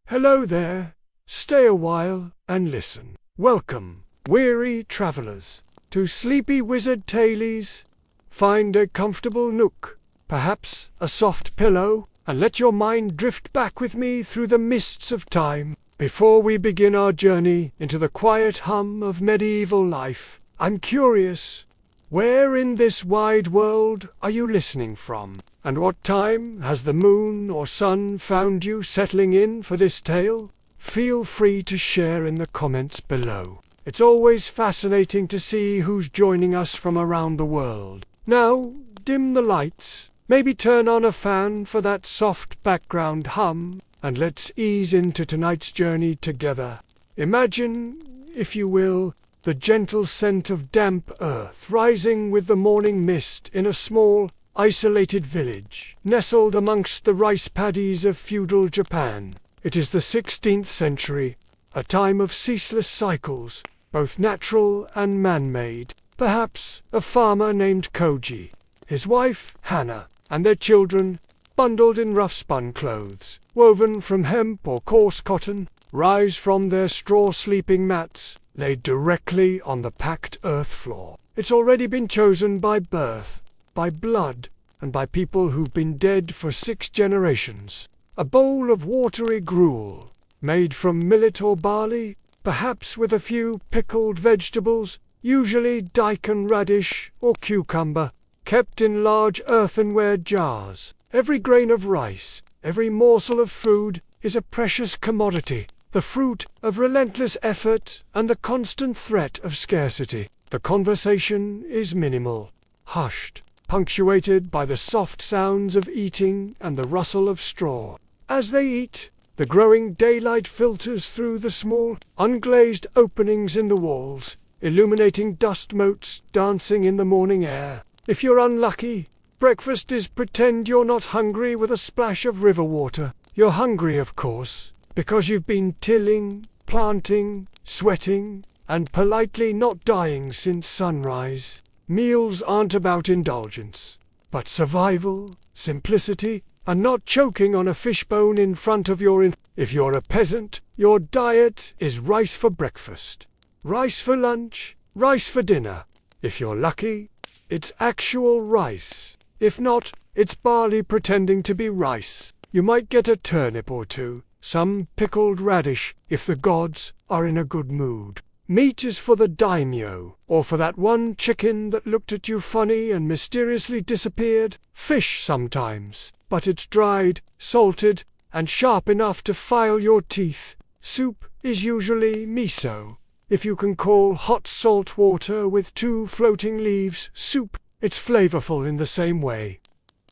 Hello there. Stay a while and listen. Welcome, weary travelers, to Sleepy Wizard Tales. Find a comfortable nook, perhaps a soft pillow, and let your mind drift back with me through the mists of time. Before we begin our journey into the quiet hum of medieval life, I'm curious, where in this wide world are you listening from? And what time has the moon or sun found you settling in for this tale? Feel free to share in the comments below. It's always fascinating to see who's joining us from around the world. Now, dim the lights, maybe turn on a fan for that soft background hum, and let's ease into tonight's journey together. Imagine, if you will, the gentle scent of damp earth rising with the morning mist in a small, isolated village, nestled amongst the rice paddies of feudal Japan. It is the 16th century, a time of ceaseless cycles, both natural and man-made. Perhaps a farmer named Koji, his wife Hannah, and their children, bundled in rough-spun clothes, woven from hemp or coarse cotton, rise from their straw sleeping mats, laid directly on the packed earth floor. It's already been chosen by birth, by blood, and by people who've been dead for 6 generations. A bowl of watery gruel, made from millet or barley, perhaps with a few pickled vegetables, usually daikon radish or cucumber, kept in large earthenware jars. Every grain of rice, every morsel of food, is a precious commodity, the fruit of relentless effort and the constant threat of scarcity. The conversation is minimal, hushed, punctuated by the soft sounds of eating and the rustle of straw. As they eat, the growing daylight filters through the small, unglazed openings in the walls, illuminating dust motes dancing in the morning air. If you're unlucky, breakfast is pretend you're not hungry with a splash of river water. You're hungry, of course, because you've been tilling, planting, sweating, and politely not dying since sunrise. Meals aren't about indulgence, but survival, simplicity, and not choking on a fishbone in front of your If you're a peasant, your diet is rice for breakfast, rice for lunch, rice for dinner. If you're lucky, it's actual rice. If not, it's barley pretending to be rice. You might get a turnip or two, some pickled radish, if the gods are in a good mood. Meat is for the daimyo, or for that one chicken that looked at you funny and mysteriously disappeared. Fish sometimes, but it's dried, salted, and sharp enough to file your teeth. Soup is usually miso. If you can call hot salt water with 2 floating leaves soup, it's flavorful in the same way.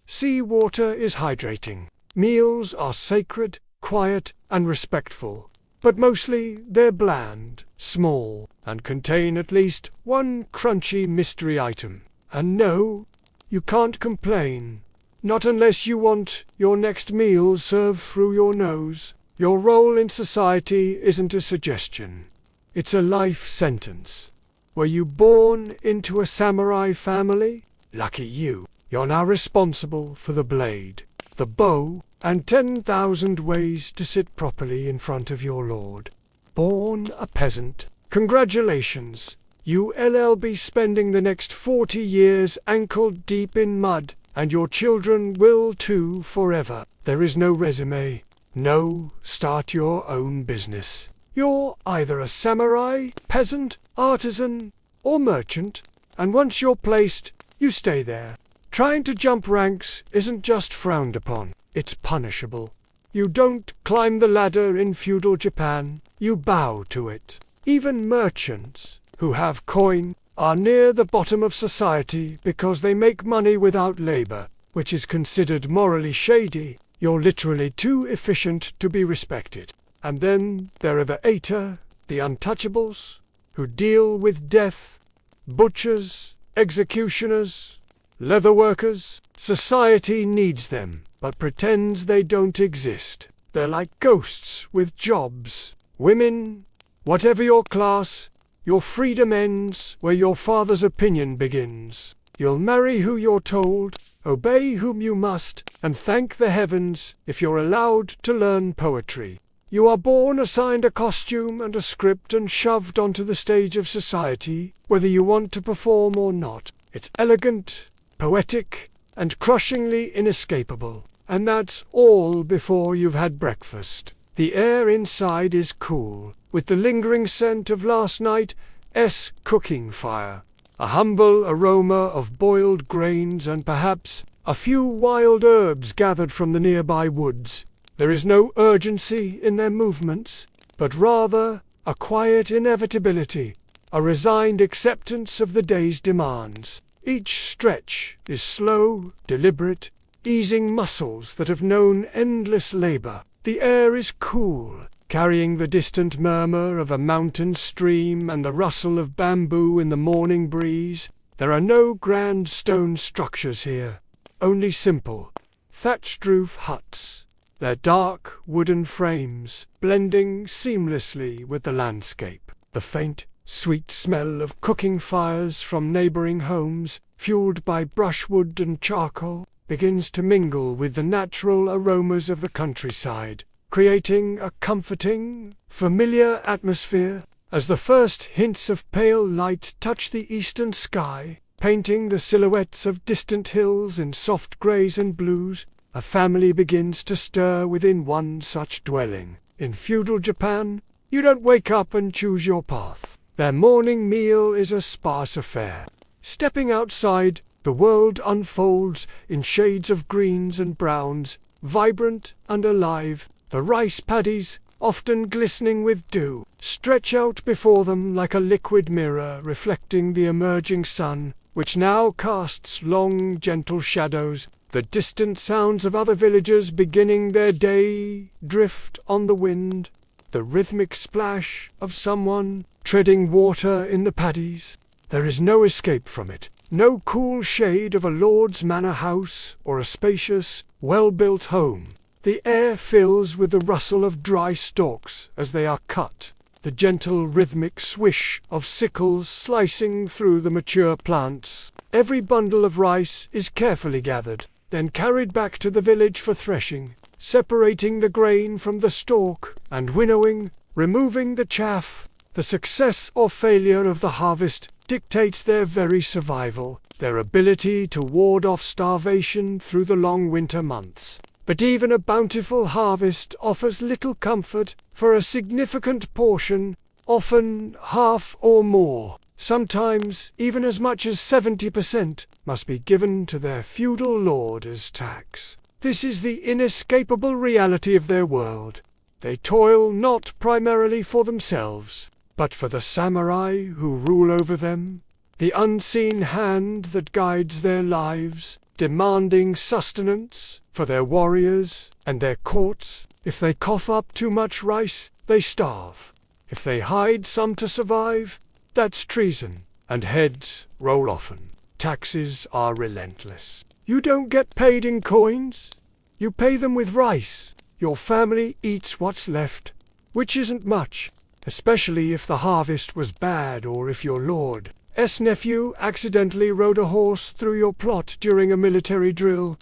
Sea water is hydrating. Meals are sacred, quiet, and respectful. But mostly they're bland, small, and contain at least one crunchy mystery item. And no, you can't complain. Not unless you want your next meal served through your nose. Your role in society isn't a suggestion. It's a life sentence. Were you born into a samurai family? Lucky you. You're now responsible for the blade, the bow, and 10,000 ways to sit properly in front of your lord. Born a peasant, congratulations. You'll be spending the next 40 years ankle-deep in mud, and your children will too forever. There is no resume. No, start your own business. You're either a samurai, peasant, artisan, or merchant, and once you're placed, you stay there. Trying to jump ranks isn't just frowned upon, it's punishable. You don't climb the ladder in feudal Japan, you bow to it. Even merchants, who have coin, are near the bottom of society because they make money without labor, which is considered morally shady. You're literally too efficient to be respected. And then there are the Ater, the untouchables, who deal with death, butchers, executioners, leatherworkers. Society needs them, but pretends they don't exist. They're like ghosts with jobs. Women, whatever your class, your freedom ends where your father's opinion begins. You'll marry who you're told, obey whom you must, and thank the heavens if you're allowed to learn poetry. You are born assigned a costume and a script and shoved onto the stage of society, whether you want to perform or not. It's elegant, poetic, and crushingly inescapable. And that's all before you've had breakfast. The air inside is cool, with the lingering scent of last night's cooking fire. A humble aroma of boiled grains and perhaps a few wild herbs gathered from the nearby woods. There is no urgency in their movements, but rather a quiet inevitability, a resigned acceptance of the day's demands. Each stretch is slow, deliberate, easing muscles that have known endless labor. The air is cool, carrying the distant murmur of a mountain stream and the rustle of bamboo in the morning breeze. There are no grand stone structures here, only simple, thatched-roof huts, their dark wooden frames blending seamlessly with the landscape. The faint, sweet smell of cooking fires from neighboring homes, fueled by brushwood and charcoal, begins to mingle with the natural aromas of the countryside, creating a comforting, familiar atmosphere. As the first hints of pale light touch the eastern sky, painting the silhouettes of distant hills in soft greys and blues, a family begins to stir within one such dwelling. In feudal Japan, you don't wake up and choose your path. Their morning meal is a sparse affair. Stepping outside, the world unfolds in shades of greens and browns, vibrant and alive. The rice paddies, often glistening with dew, stretch out before them like a liquid mirror reflecting the emerging sun, which now casts long, gentle shadows. The distant sounds of other villagers beginning their day drift on the wind, the rhythmic splash of someone treading water in the paddies. There is no escape from it, no cool shade of a lord's manor house or a spacious, well-built home. The air fills with the rustle of dry stalks as they are cut, the gentle rhythmic swish of sickles slicing through the mature plants. Every bundle of rice is carefully gathered, then carried back to the village for threshing, separating the grain from the stalk and winnowing, removing the chaff. The success or failure of the harvest dictates their very survival, their ability to ward off starvation through the long winter months. But even a bountiful harvest offers little comfort, for a significant portion, often half or more, sometimes even as much as 70%, must be given to their feudal lord as tax. This is the inescapable reality of their world. They toil not primarily for themselves, but for the samurai who rule over them, the unseen hand that guides their lives, demanding sustenance for their warriors and their courts. If they cough up too much rice, they starve. If they hide some to survive, that's treason, and heads roll often. Taxes are relentless. You don't get paid in coins. You pay them with rice. Your family eats what's left, which isn't much, especially if the harvest was bad or if your lord's nephew accidentally rode a horse through your plot during a military drill.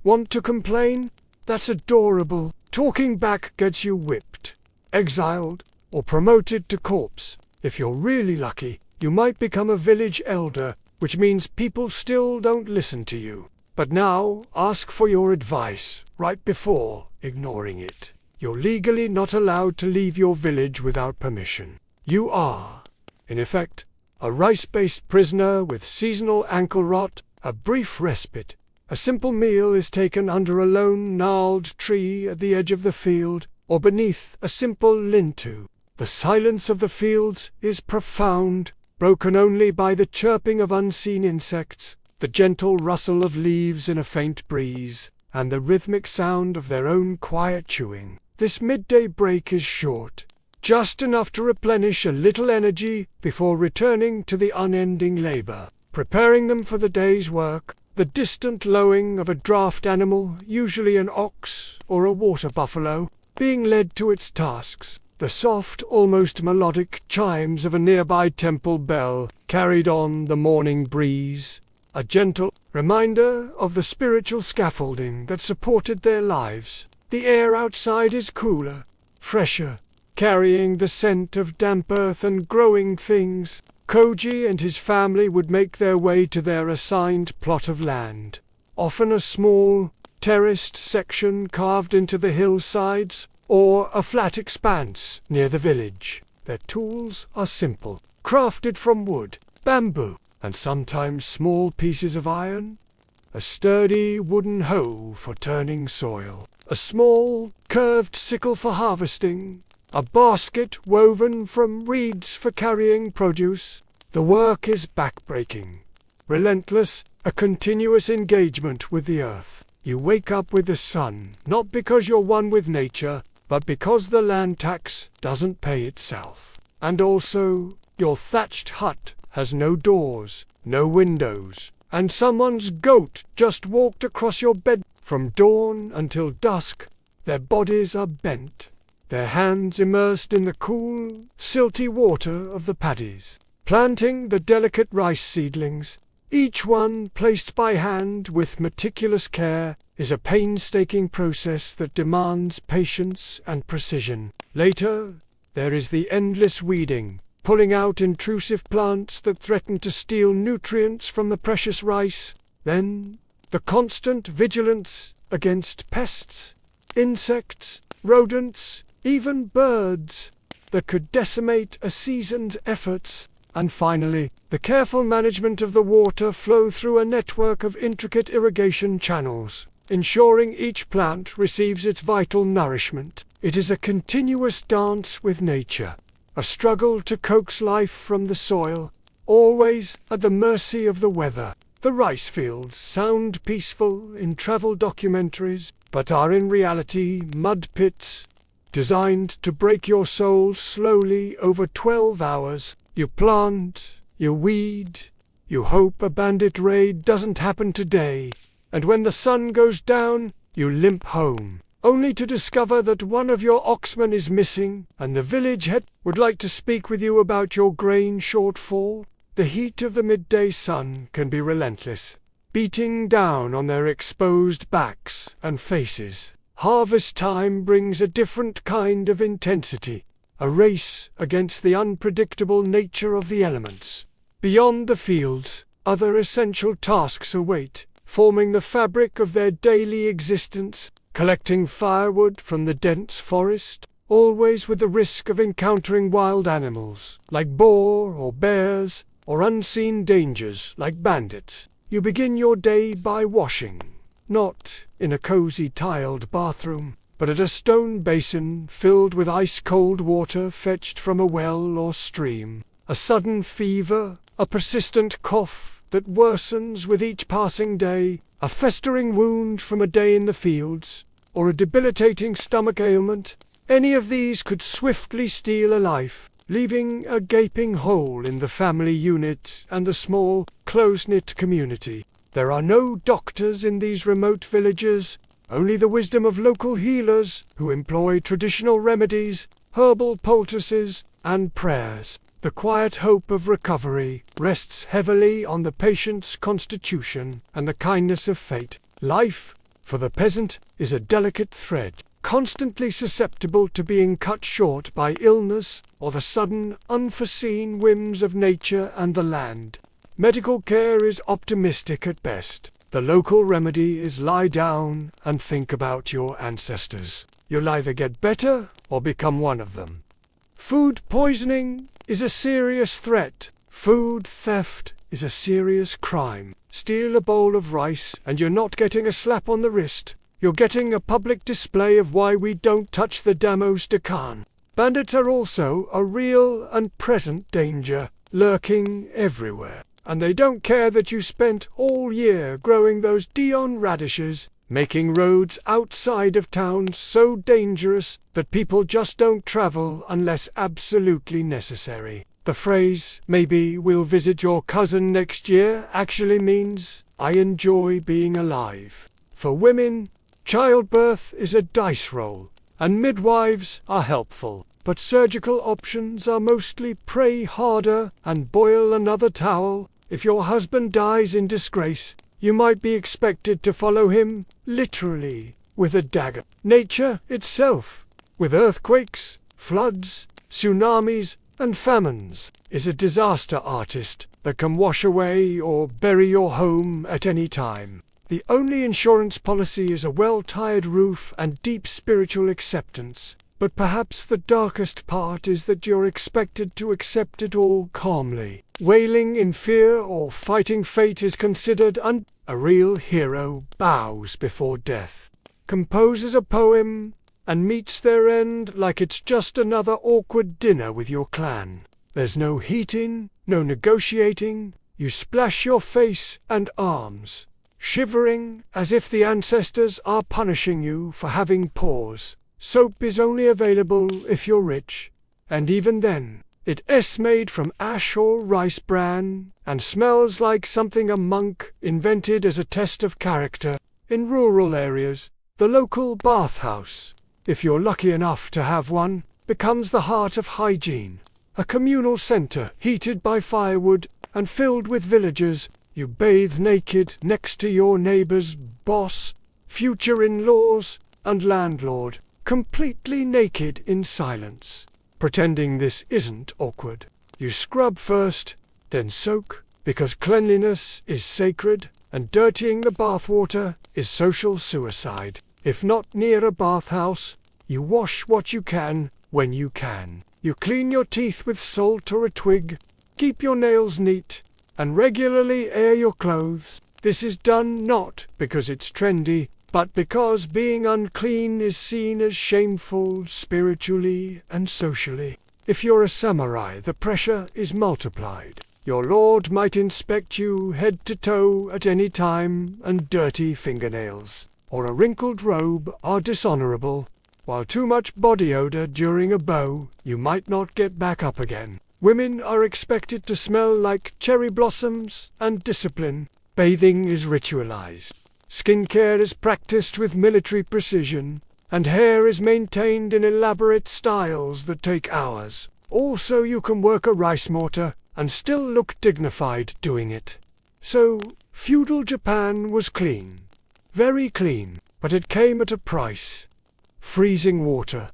Want to complain? That's adorable. Talking back gets you whipped, exiled, or promoted to corpse. If you're really lucky, you might become a village elder, which means people still don't listen to you. But now, ask for your advice, right before ignoring it. You're legally not allowed to leave your village without permission. You are, in effect, a rice-based prisoner with seasonal ankle rot, a brief respite. A simple meal is taken under a lone gnarled tree at the edge of the field, or beneath a simple lean-to. The silence of the fields is profound, broken only by the chirping of unseen insects, the gentle rustle of leaves in a faint breeze, and the rhythmic sound of their own quiet chewing. This midday break is short, just enough to replenish a little energy before returning to the unending labor, preparing them for the day's work. The distant lowing of a draft animal, usually an ox or a water buffalo, being led to its tasks. The soft, almost melodic chimes of a nearby temple bell carried on the morning breeze, a gentle reminder of the spiritual scaffolding that supported their lives. The air outside is cooler, fresher, carrying the scent of damp earth and growing things. Koji and his family would make their way to their assigned plot of land, often a small, terraced section carved into the hillsides, or a flat expanse near the village. Their tools are simple, crafted from wood, bamboo, and sometimes small pieces of iron. A sturdy wooden hoe for turning soil, a small, curved sickle for harvesting, a basket woven from reeds for carrying produce. The work is backbreaking, relentless, a continuous engagement with the earth. You wake up with the sun, not because you're one with nature, but because the land tax doesn't pay itself. And also, your thatched hut has no doors, no windows, and someone's goat just walked across your bed. From dawn until dusk, their bodies are bent, their hands immersed in the cool, silty water of the paddies, planting the delicate rice seedlings. Each one, placed by hand with meticulous care, is a painstaking process that demands patience and precision. Later, there is the endless weeding, pulling out intrusive plants that threaten to steal nutrients from the precious rice. Then, the constant vigilance against pests, insects, rodents, even birds, that could decimate a season's efforts. And finally, the careful management of the water flow through a network of intricate irrigation channels, ensuring each plant receives its vital nourishment. It is a continuous dance with nature, a struggle to coax life from the soil, always at the mercy of the weather. The rice fields sound peaceful in travel documentaries, but are in reality mud pits, designed to break your soul slowly over 12 hours. You plant, you weed, you hope a bandit raid doesn't happen today, and when the sun goes down, you limp home, only to discover that one of your oxmen is missing, and the village head would like to speak with you about your grain shortfall. The heat of the midday sun can be relentless, beating down on their exposed backs and faces. Harvest time brings a different kind of intensity, a race against the unpredictable nature of the elements. Beyond the fields, other essential tasks await, forming the fabric of their daily existence, collecting firewood from the dense forest, always with the risk of encountering wild animals, like boar or bears, or unseen dangers, like bandits. You begin your day by washing, not in a cozy tiled bathroom, but at a stone basin filled with ice-cold water fetched from a well or stream. A sudden fever, a persistent cough that worsens with each passing day, a festering wound from a day in the fields, or a debilitating stomach ailment, any of these could swiftly steal a life, leaving a gaping hole in the family unit and the small, close-knit community. There are no doctors in these remote villages, only the wisdom of local healers who employ traditional remedies, herbal poultices, and prayers. The quiet hope of recovery rests heavily on the patient's constitution and the kindness of fate. Life, for the peasant, is a delicate thread, constantly susceptible to being cut short by illness or the sudden, unforeseen whims of nature and the land. Medical care is optimistic at best. The local remedy is lie down and think about your ancestors. You'll either get better or become one of them. Food poisoning is a serious threat. Food theft is a serious crime. Steal a bowl of rice and you're not getting a slap on the wrist. You're getting a public display of why we don't touch the Damos de Khan. Bandits are also a real and present danger, lurking everywhere. And they don't care that you spent all year growing those Dion radishes, making roads outside of town so dangerous that people just don't travel unless absolutely necessary. The phrase, "maybe we'll visit your cousin next year," actually means, "I enjoy being alive." For women, childbirth is a dice roll, and midwives are helpful. But surgical options are mostly pray harder and boil another towel. If your husband dies in disgrace, you might be expected to follow him, literally, with a dagger. Nature itself with earthquakes, floods, tsunamis, and famines, is a disaster artist that can wash away or bury your home at any time. The only insurance policy is a well-tied roof and deep spiritual acceptance. But perhaps the darkest part is that you're expected to accept it all calmly. Wailing in fear or fighting fate is considered A real hero bows before death, composes a poem, and meets their end like it's just another awkward dinner with your clan. There's no heating, no negotiating. You splash your face and arms, shivering as if the ancestors are punishing you for having pores. Soap is only available if you're rich, and even then, it's made from ash or rice bran, and smells like something a monk invented as a test of character. In rural areas, the local bathhouse, if you're lucky enough to have one, becomes the heart of hygiene. A communal center heated by firewood and filled with villagers. You bathe naked next to your neighbor's boss, future in-laws, and landlord, completely naked in silence. Pretending this isn't awkward. You scrub first, then soak, because cleanliness is sacred, and dirtying the bathwater is social suicide. If not near a bathhouse, you wash what you can when you can. You clean your teeth with salt or a twig, keep your nails neat, and regularly air your clothes. This is done not because it's trendy, but because being unclean is seen as shameful spiritually and socially. If you're a samurai, the pressure is multiplied. Your lord might inspect you head to toe at any time, and dirty fingernails or a wrinkled robe are dishonorable, while too much body odor during a bow you might not get back up again. Women are expected to smell like cherry blossoms, and discipline. Bathing is ritualized. Skincare is practiced with military precision, and hair is maintained in elaborate styles that take hours. Also, you can work a rice mortar and still look dignified doing it. So, feudal Japan was clean. Very clean, but it came at a price. Freezing water,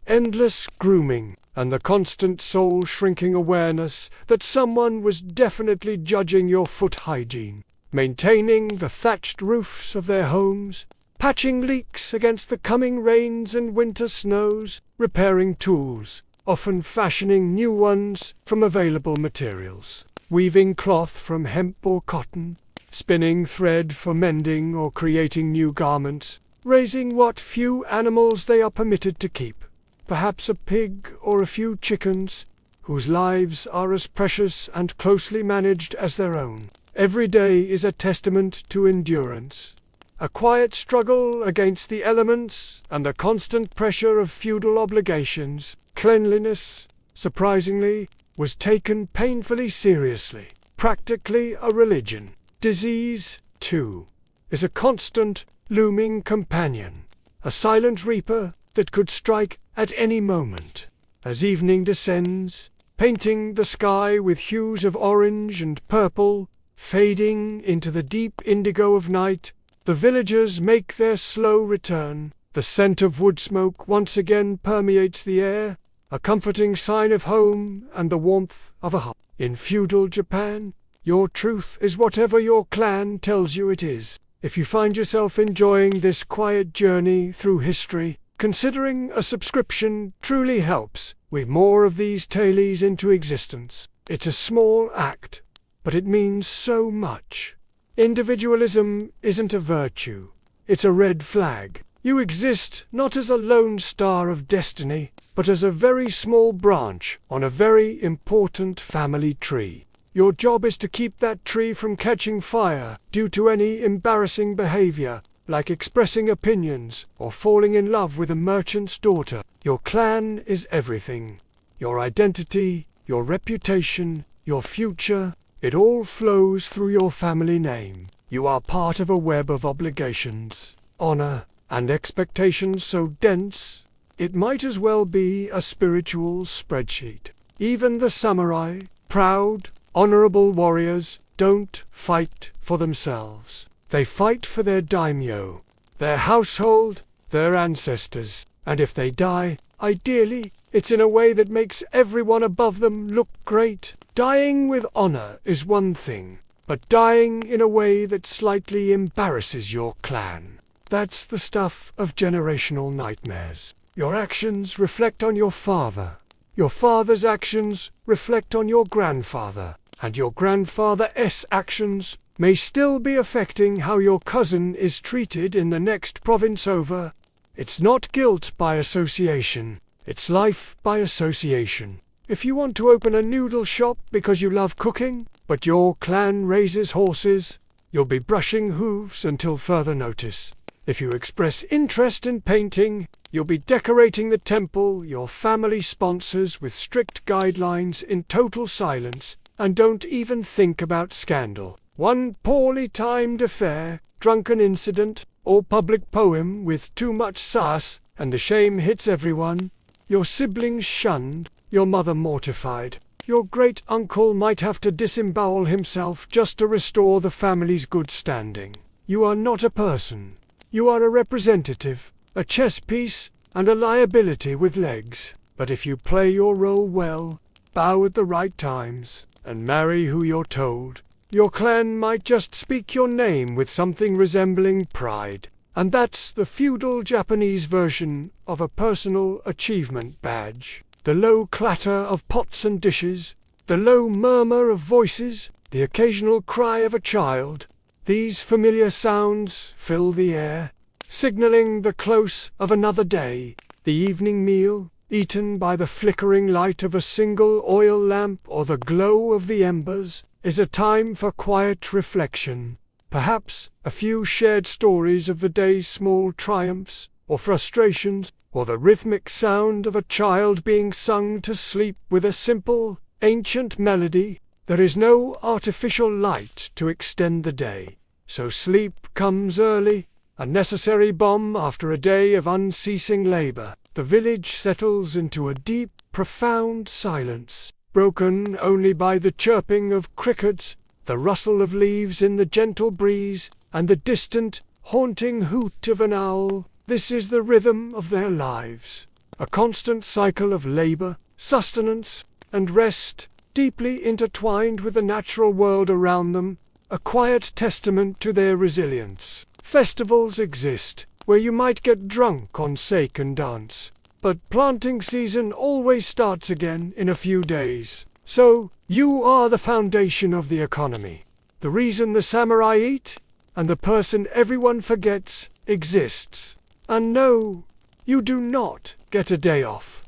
endless grooming, and the constant soul-shrinking awareness that someone was definitely judging your foot hygiene. Maintaining the thatched roofs of their homes, patching leaks against the coming rains and winter snows, repairing tools, often fashioning new ones from available materials, weaving cloth from hemp or cotton, spinning thread for mending or creating new garments, raising what few animals they are permitted to keep, perhaps a pig or a few chickens, whose lives are as precious and closely managed as their own. Every day is a testament to endurance, a quiet struggle against the elements and the constant pressure of feudal obligations. Cleanliness, surprisingly, was taken painfully seriously, practically a religion. Disease, too, is a constant, looming companion, a silent reaper that could strike at any moment. As evening descends, painting the sky with hues of orange and purple, fading into the deep indigo of night, the villagers make their slow return. The scent of wood smoke once again permeates the air, a comforting sign of home and the warmth of a hut. In feudal Japan, your truth is whatever your clan tells you it is. If you find yourself enjoying this quiet journey through history, considering a subscription truly helps weave more of these tales into existence. It's a small act, but it means so much. Individualism isn't a virtue, it's a red flag. You exist not as a lone star of destiny, but as a very small branch on a very important family tree. Your job is to keep that tree from catching fire due to any embarrassing behavior, like expressing opinions or falling in love with a merchant's daughter. Your clan is everything. Your identity, your reputation, your future, it all flows through your family name. You are part of a web of obligations, honor, and expectations so dense, it might as well be a spiritual spreadsheet. Even the samurai, proud, honorable warriors, don't fight for themselves. They fight for their daimyo, their household, their ancestors, and if they die, Ideally, it's in a way that makes everyone above them look great. Dying with honor is one thing, but dying in a way that slightly embarrasses your clan, that's the stuff of generational nightmares. Your actions reflect on your father. Your father's actions reflect on your grandfather, and your grandfather's actions may still be affecting how your cousin is treated in the next province over. It's not guilt by association, it's life by association. If you want to open a noodle shop because you love cooking, but your clan raises horses, you'll be brushing hooves until further notice. If you express interest in painting, you'll be decorating the temple your family sponsors with strict guidelines in total silence, and don't even think about scandal. One poorly timed affair, drunken incident, or public poem with too much sass, and the shame hits everyone. Your siblings shunned, your mother mortified. Your great-uncle might have to disembowel himself just to restore the family's good standing. You are not a person. You are a representative, a chess piece, and a liability with legs. But if you play your role well, bow at the right times, and marry who you're told, your clan might just speak your name with something resembling pride. And that's the feudal Japanese version of a personal achievement badge. The low clatter of pots and dishes, the low murmur of voices, the occasional cry of a child. These familiar sounds fill the air, signaling the close of another day. The evening meal, eaten by the flickering light of a single oil lamp or the glow of the embers, is a time for quiet reflection. Perhaps a few shared stories of the day's small triumphs or frustrations, or the rhythmic sound of a child being sung to sleep with a simple, ancient melody. There is no artificial light to extend the day, so sleep comes early, a necessary bomb after a day of unceasing labor. The village settles into a deep, profound silence, broken only by the chirping of crickets, the rustle of leaves in the gentle breeze, and the distant, haunting hoot of an owl. This is the rhythm of their lives, a constant cycle of labor, sustenance, and rest, deeply intertwined with the natural world around them, a quiet testament to their resilience. Festivals exist, where you might get drunk on sake and dance, but planting season always starts again in a few days. So, you are the foundation of the economy. The reason the samurai eat, and the person everyone forgets, exists. And no, you do not get a day off.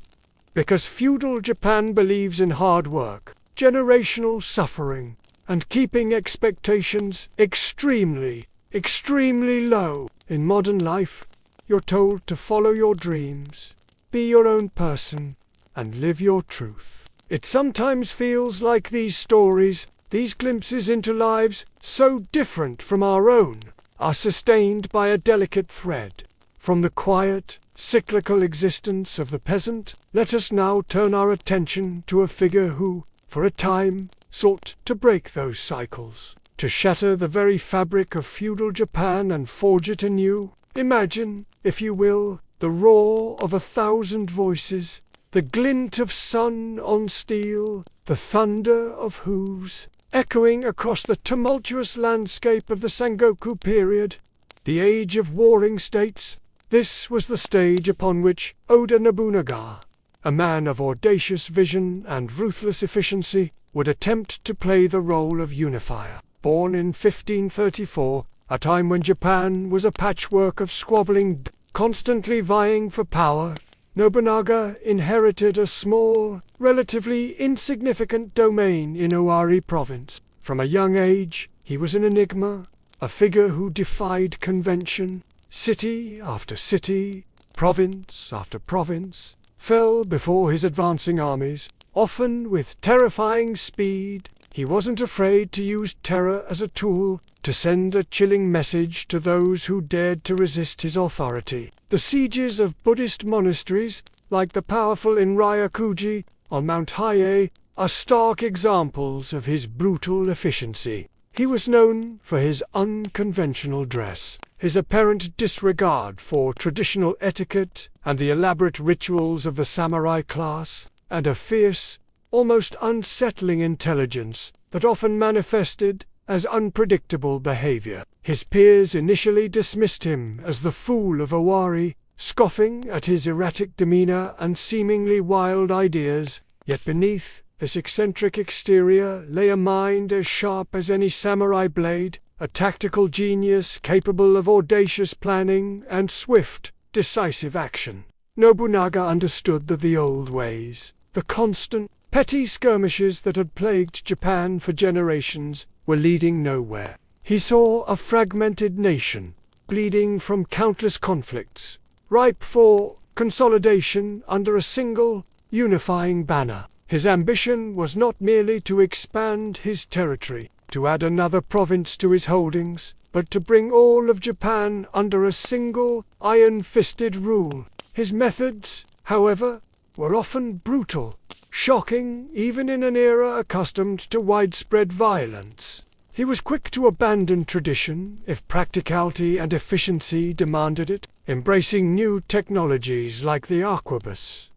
Because feudal Japan believes in hard work, generational suffering, and keeping expectations extremely, extremely low. In modern life, you're told to follow your dreams, be your own person, and live your truth. It sometimes feels like these stories, these glimpses into lives so different from our own, are sustained by a delicate thread. From the quiet, cyclical existence of the peasant, let us now turn our attention to a figure who, for a time, sought to break those cycles, to shatter the very fabric of feudal Japan and forge it anew. Imagine, if you will, the roar of 1,000 voices, the glint of sun on steel, the thunder of hooves, echoing across the tumultuous landscape of the Sengoku period, the age of warring states. This was the stage upon which Oda Nobunaga, a man of audacious vision and ruthless efficiency, would attempt to play the role of unifier. Born in 1534, a time when Japan was a patchwork of squabbling, constantly vying for power, Nobunaga inherited a small, relatively insignificant domain in Owari province. From a young age, he was an enigma, a figure who defied convention. City after city, province after province, fell before his advancing armies, often with terrifying speed. He wasn't afraid to use terror as a tool to send a chilling message to those who dared to resist his authority. The sieges of Buddhist monasteries, like the powerful in Ryakuji on Mount Hiei, are stark examples of his brutal efficiency. He was known for his unconventional dress, his apparent disregard for traditional etiquette and the elaborate rituals of the samurai class, and a fierce, almost unsettling intelligence that often manifested as unpredictable behavior. His peers initially dismissed him as the fool of Owari, scoffing at his erratic demeanor and seemingly wild ideas, yet beneath this eccentric exterior lay a mind as sharp as any samurai blade, a tactical genius capable of audacious planning and swift, decisive action. Nobunaga understood that the old ways, the constant, petty skirmishes that had plagued Japan for generations, were leading nowhere. He saw a fragmented nation, bleeding from countless conflicts, ripe for consolidation under a single, unifying banner. His ambition was not merely to expand his territory, to add another province to his holdings, but to bring all of Japan under a single, iron-fisted rule. His methods, however, were often brutal, shocking even in an era accustomed to widespread violence. He was quick to abandon tradition if practicality and efficiency demanded it, embracing new technologies like the arquebus,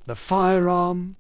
the firearm,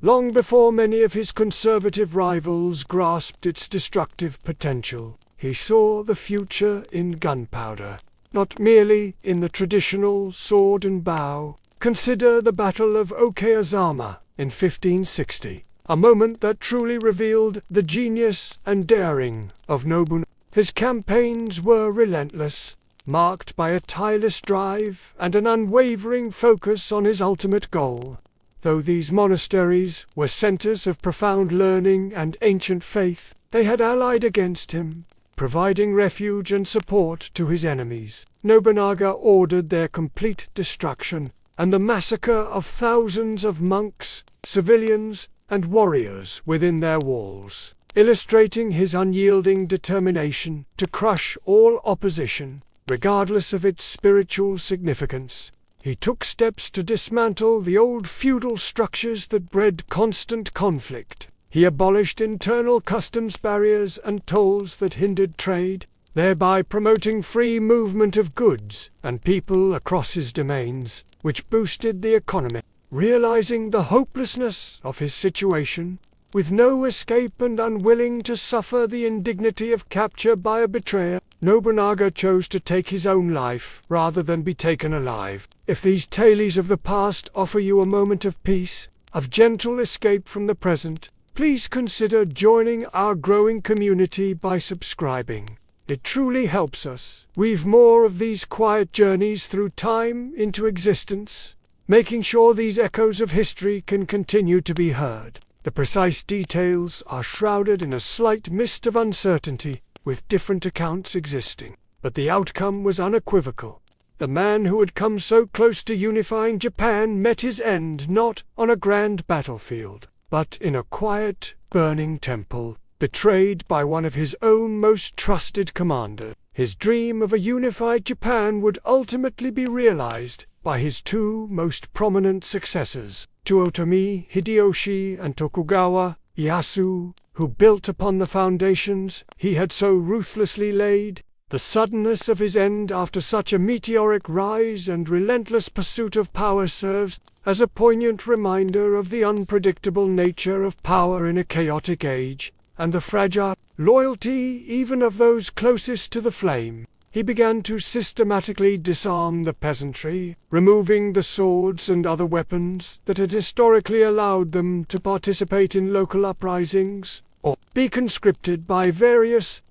long before many of his conservative rivals grasped its destructive potential. He saw the future in gunpowder, not merely in the traditional sword and bow. Consider the Battle of Okayazama in 1560, a moment that truly revealed the genius and daring of Nobunaga. His campaigns were relentless, marked by a tireless drive and an unwavering focus on his ultimate goal. Though these monasteries were centers of profound learning and ancient faith, they had allied against him, providing refuge and support to his enemies. Nobunaga ordered their complete destruction and the massacre of thousands of monks, civilians, and warriors within their walls, illustrating his unyielding determination to crush all opposition, regardless of its spiritual significance. He took steps to dismantle the old feudal structures that bred constant conflict. He abolished internal customs barriers and tolls that hindered trade, thereby promoting free movement of goods and people across his domains, which boosted the economy. Realizing the hopelessness of his situation, with no escape and unwilling to suffer the indignity of capture by a betrayer, Nobunaga chose to take his own life rather than be taken alive. If these tales of the past offer you a moment of peace, of gentle escape from the present, please consider joining our growing community by subscribing. It truly helps us weave more of these quiet journeys through time into existence, making sure these echoes of history can continue to be heard. The precise details are shrouded in a slight mist of uncertainty, with different accounts existing. But the outcome was unequivocal. The man who had come so close to unifying Japan met his end not on a grand battlefield, but in a quiet, burning temple, betrayed by one of his own most trusted commanders. His dream of a unified Japan would ultimately be realized by his two most prominent successors, Toyotomi Hideyoshi and Tokugawa Ieyasu, who built upon the foundations he had so ruthlessly laid. The suddenness of his end after such a meteoric rise and relentless pursuit of power serves as a poignant reminder of the unpredictable nature of power in a chaotic age, and the fragile loyalty even of those closest to the flame. He began to systematically disarm the peasantry, removing the swords and other weapons that had historically allowed them to participate in local uprisings, or be conscripted by various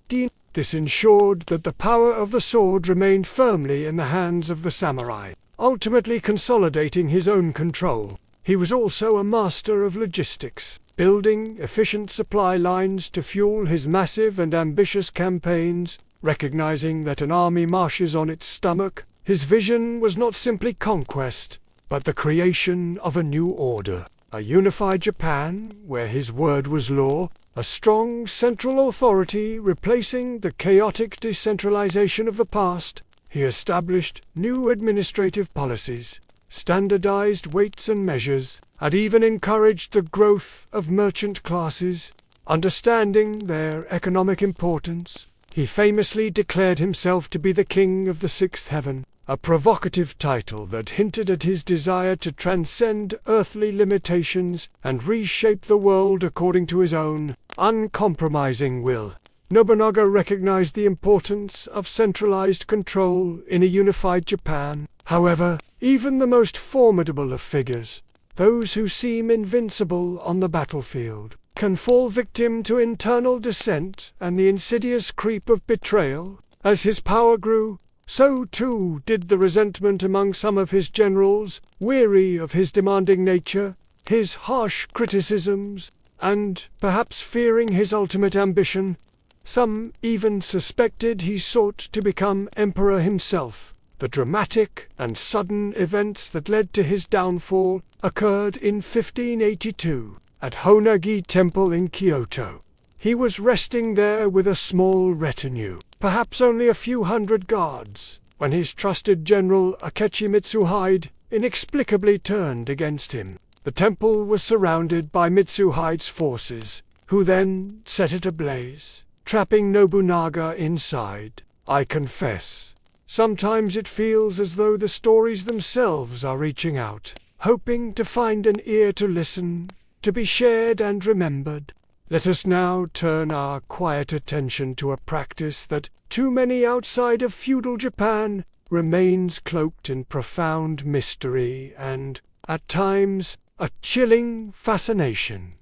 This ensured that the power of the sword remained firmly in the hands of the samurai, ultimately consolidating his own control. He was also a master of logistics, building efficient supply lines to fuel his massive and ambitious campaigns. Recognizing that an army marches on its stomach, his vision was not simply conquest, but the creation of a new order, a unified Japan where his word was law, a strong central authority replacing the chaotic decentralization of the past. He established new administrative policies, standardized weights and measures, and even encouraged the growth of merchant classes, Understanding their economic importance, he famously declared himself to be the king of the sixth heaven, a provocative title that hinted at his desire to transcend earthly limitations and reshape the world according to his own uncompromising will. Nobunaga recognized the importance of centralized control in a unified Japan. However, even the most formidable of figures, those who seem invincible on the battlefield, can fall victim to internal dissent and the insidious creep of betrayal. As his power grew, so too did the resentment among some of his generals, weary of his demanding nature, his harsh criticisms, and perhaps fearing his ultimate ambition. Some even suspected he sought to become emperor himself. The dramatic and sudden events that led to his downfall occurred in 1582 at Honagi Temple in Kyoto. He was resting there with a small retinue, perhaps only a few hundred guards, when his trusted general Akechi Mitsuhide inexplicably turned against him. The temple was surrounded by Mitsuhide's forces, who then set it ablaze, trapping Nobunaga inside. I confess, sometimes it feels as though the stories themselves are reaching out, hoping to find an ear to listen, to be shared and remembered. Let us now turn our quiet attention to a practice that too many outside of feudal Japan remains cloaked in profound mystery and, at times, a chilling fascination.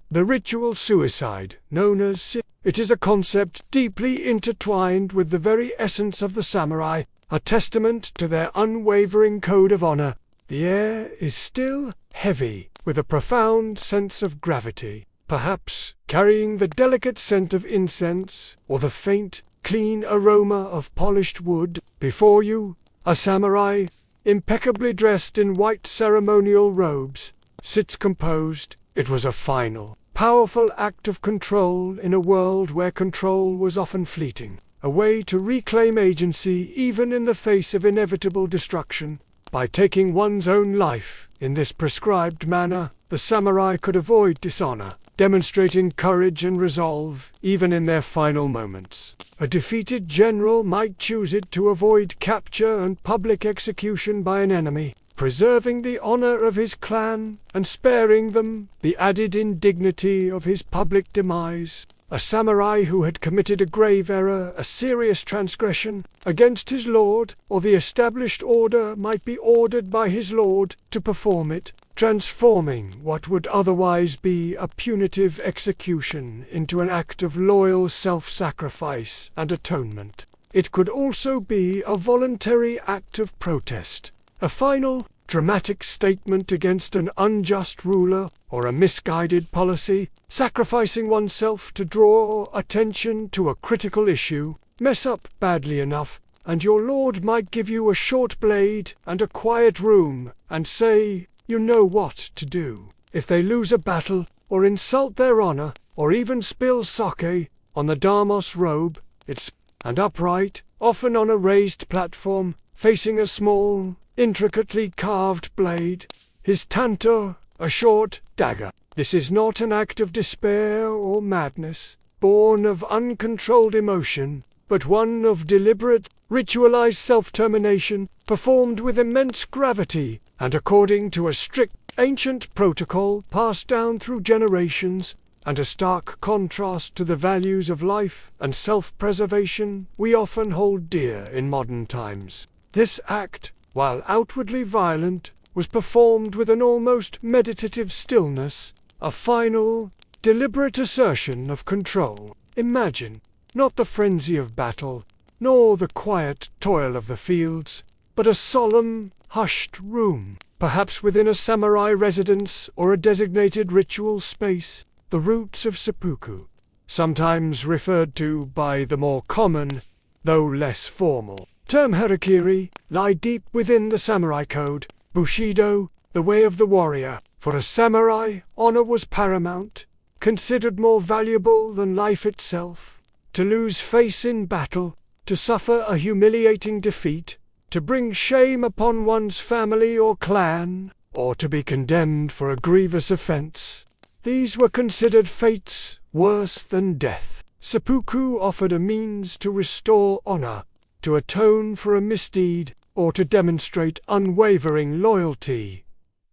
The ritual suicide, known as it is a concept deeply intertwined with the very essence of the samurai, a testament to their unwavering code of honor. The air is still heavy, with a profound sense of gravity, perhaps carrying the delicate scent of incense or the faint, clean aroma of polished wood. Before you, a samurai, impeccably dressed in white ceremonial robes, sits composed. It was a final, powerful act of control in a world where control was often fleeting, a way to reclaim agency even in the face of inevitable destruction. By taking one's own life in this prescribed manner, the samurai could avoid dishonor, demonstrating courage and resolve even in their final moments. A defeated general might choose it to avoid capture and public execution by an enemy, preserving the honor of his clan and sparing them the added indignity of his public demise. A samurai who had committed a grave error, a serious transgression against his lord or the established order, might be ordered by his lord to perform it, transforming what would otherwise be a punitive execution into an act of loyal self-sacrifice and atonement. It could also be a voluntary act of protest, a final, dramatic statement against an unjust ruler or a misguided policy. Sacrificing oneself to draw attention to a critical issue. Mess up badly enough, and your lord might give you a short blade and a quiet room and say, you know what to do. If they lose a battle, or insult their honor, or even spill sake on the damos robe, it's and upright, often on a raised platform, facing a small, intricately carved blade, his tanto, a short dagger. This is not an act of despair or madness, born of uncontrolled emotion, but one of deliberate, ritualized self-termination, performed with immense gravity, and according to a strict, ancient protocol passed down through generations, and a stark contrast to the values of life and self-preservation we often hold dear in modern times. This act, while outwardly violent, was performed with an almost meditative stillness, a final, deliberate assertion of control. Imagine, not the frenzy of battle, nor the quiet toil of the fields, but a solemn, hushed room, perhaps within a samurai residence or a designated ritual space. The roots of seppuku, sometimes referred to by the more common, though less formal, term harakiri, lie deep within the samurai code. Bushido, the way of the warrior. For a samurai, honor was paramount, considered more valuable than life itself. To lose face in battle, to suffer a humiliating defeat, to bring shame upon one's family or clan, or to be condemned for a grievous offense. These were considered fates worse than death. Seppuku offered a means to restore honor, to atone for a misdeed, or to demonstrate unwavering loyalty.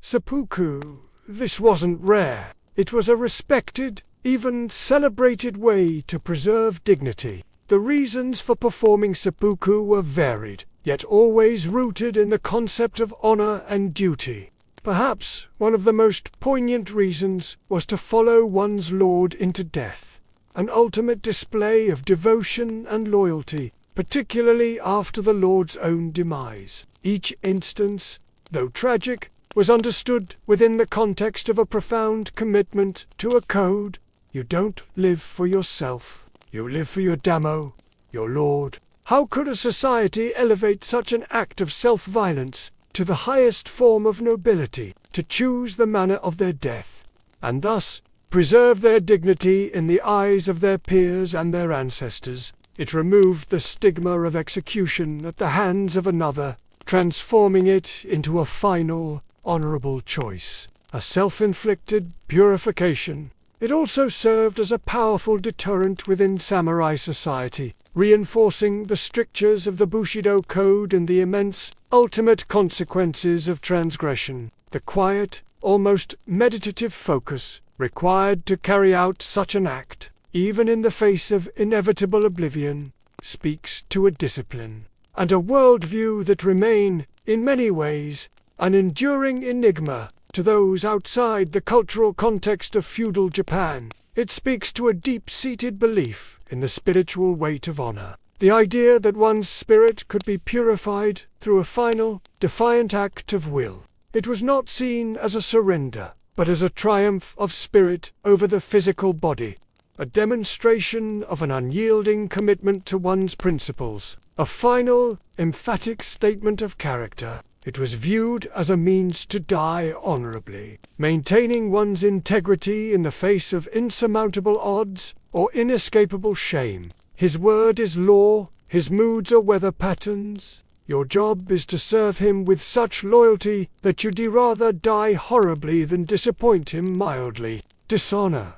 Seppuku, this wasn't rare. It was a respected, even celebrated way to preserve dignity. The reasons for performing seppuku were varied, yet always rooted in the concept of honor and duty. Perhaps one of the most poignant reasons was to follow one's lord into death, an ultimate display of devotion and loyalty, particularly after the lord's own demise. Each instance, though tragic, was understood within the context of a profound commitment to a code. You don't live for yourself, you live for your damo, your lord. How could a society elevate such an act of self-violence to the highest form of nobility, to choose the manner of their death, and thus preserve their dignity in the eyes of their peers and their ancestors? It removed the stigma of execution at the hands of another, transforming it into a final, honorable choice, a self-inflicted purification. It also served as a powerful deterrent within samurai society, reinforcing the strictures of the Bushido Code and the immense, ultimate consequences of transgression. The quiet, almost meditative focus required to carry out such an act, even in the face of inevitable oblivion, speaks to a discipline and a worldview that remain, in many ways, an enduring enigma to those outside the cultural context of feudal Japan. It speaks to a deep-seated belief in the spiritual weight of honor, the idea that one's spirit could be purified through a final, defiant act of will. It was not seen as a surrender, but as a triumph of spirit over the physical body, a demonstration of an unyielding commitment to one's principles, a final, emphatic statement of character. It was viewed as a means to die honorably, maintaining one's integrity in the face of insurmountable odds or inescapable shame. His word is law, his moods are weather patterns. Your job is to serve him with such loyalty that you'd rather die horribly than disappoint him mildly. Dishonor.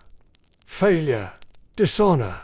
Failure. Dishonor.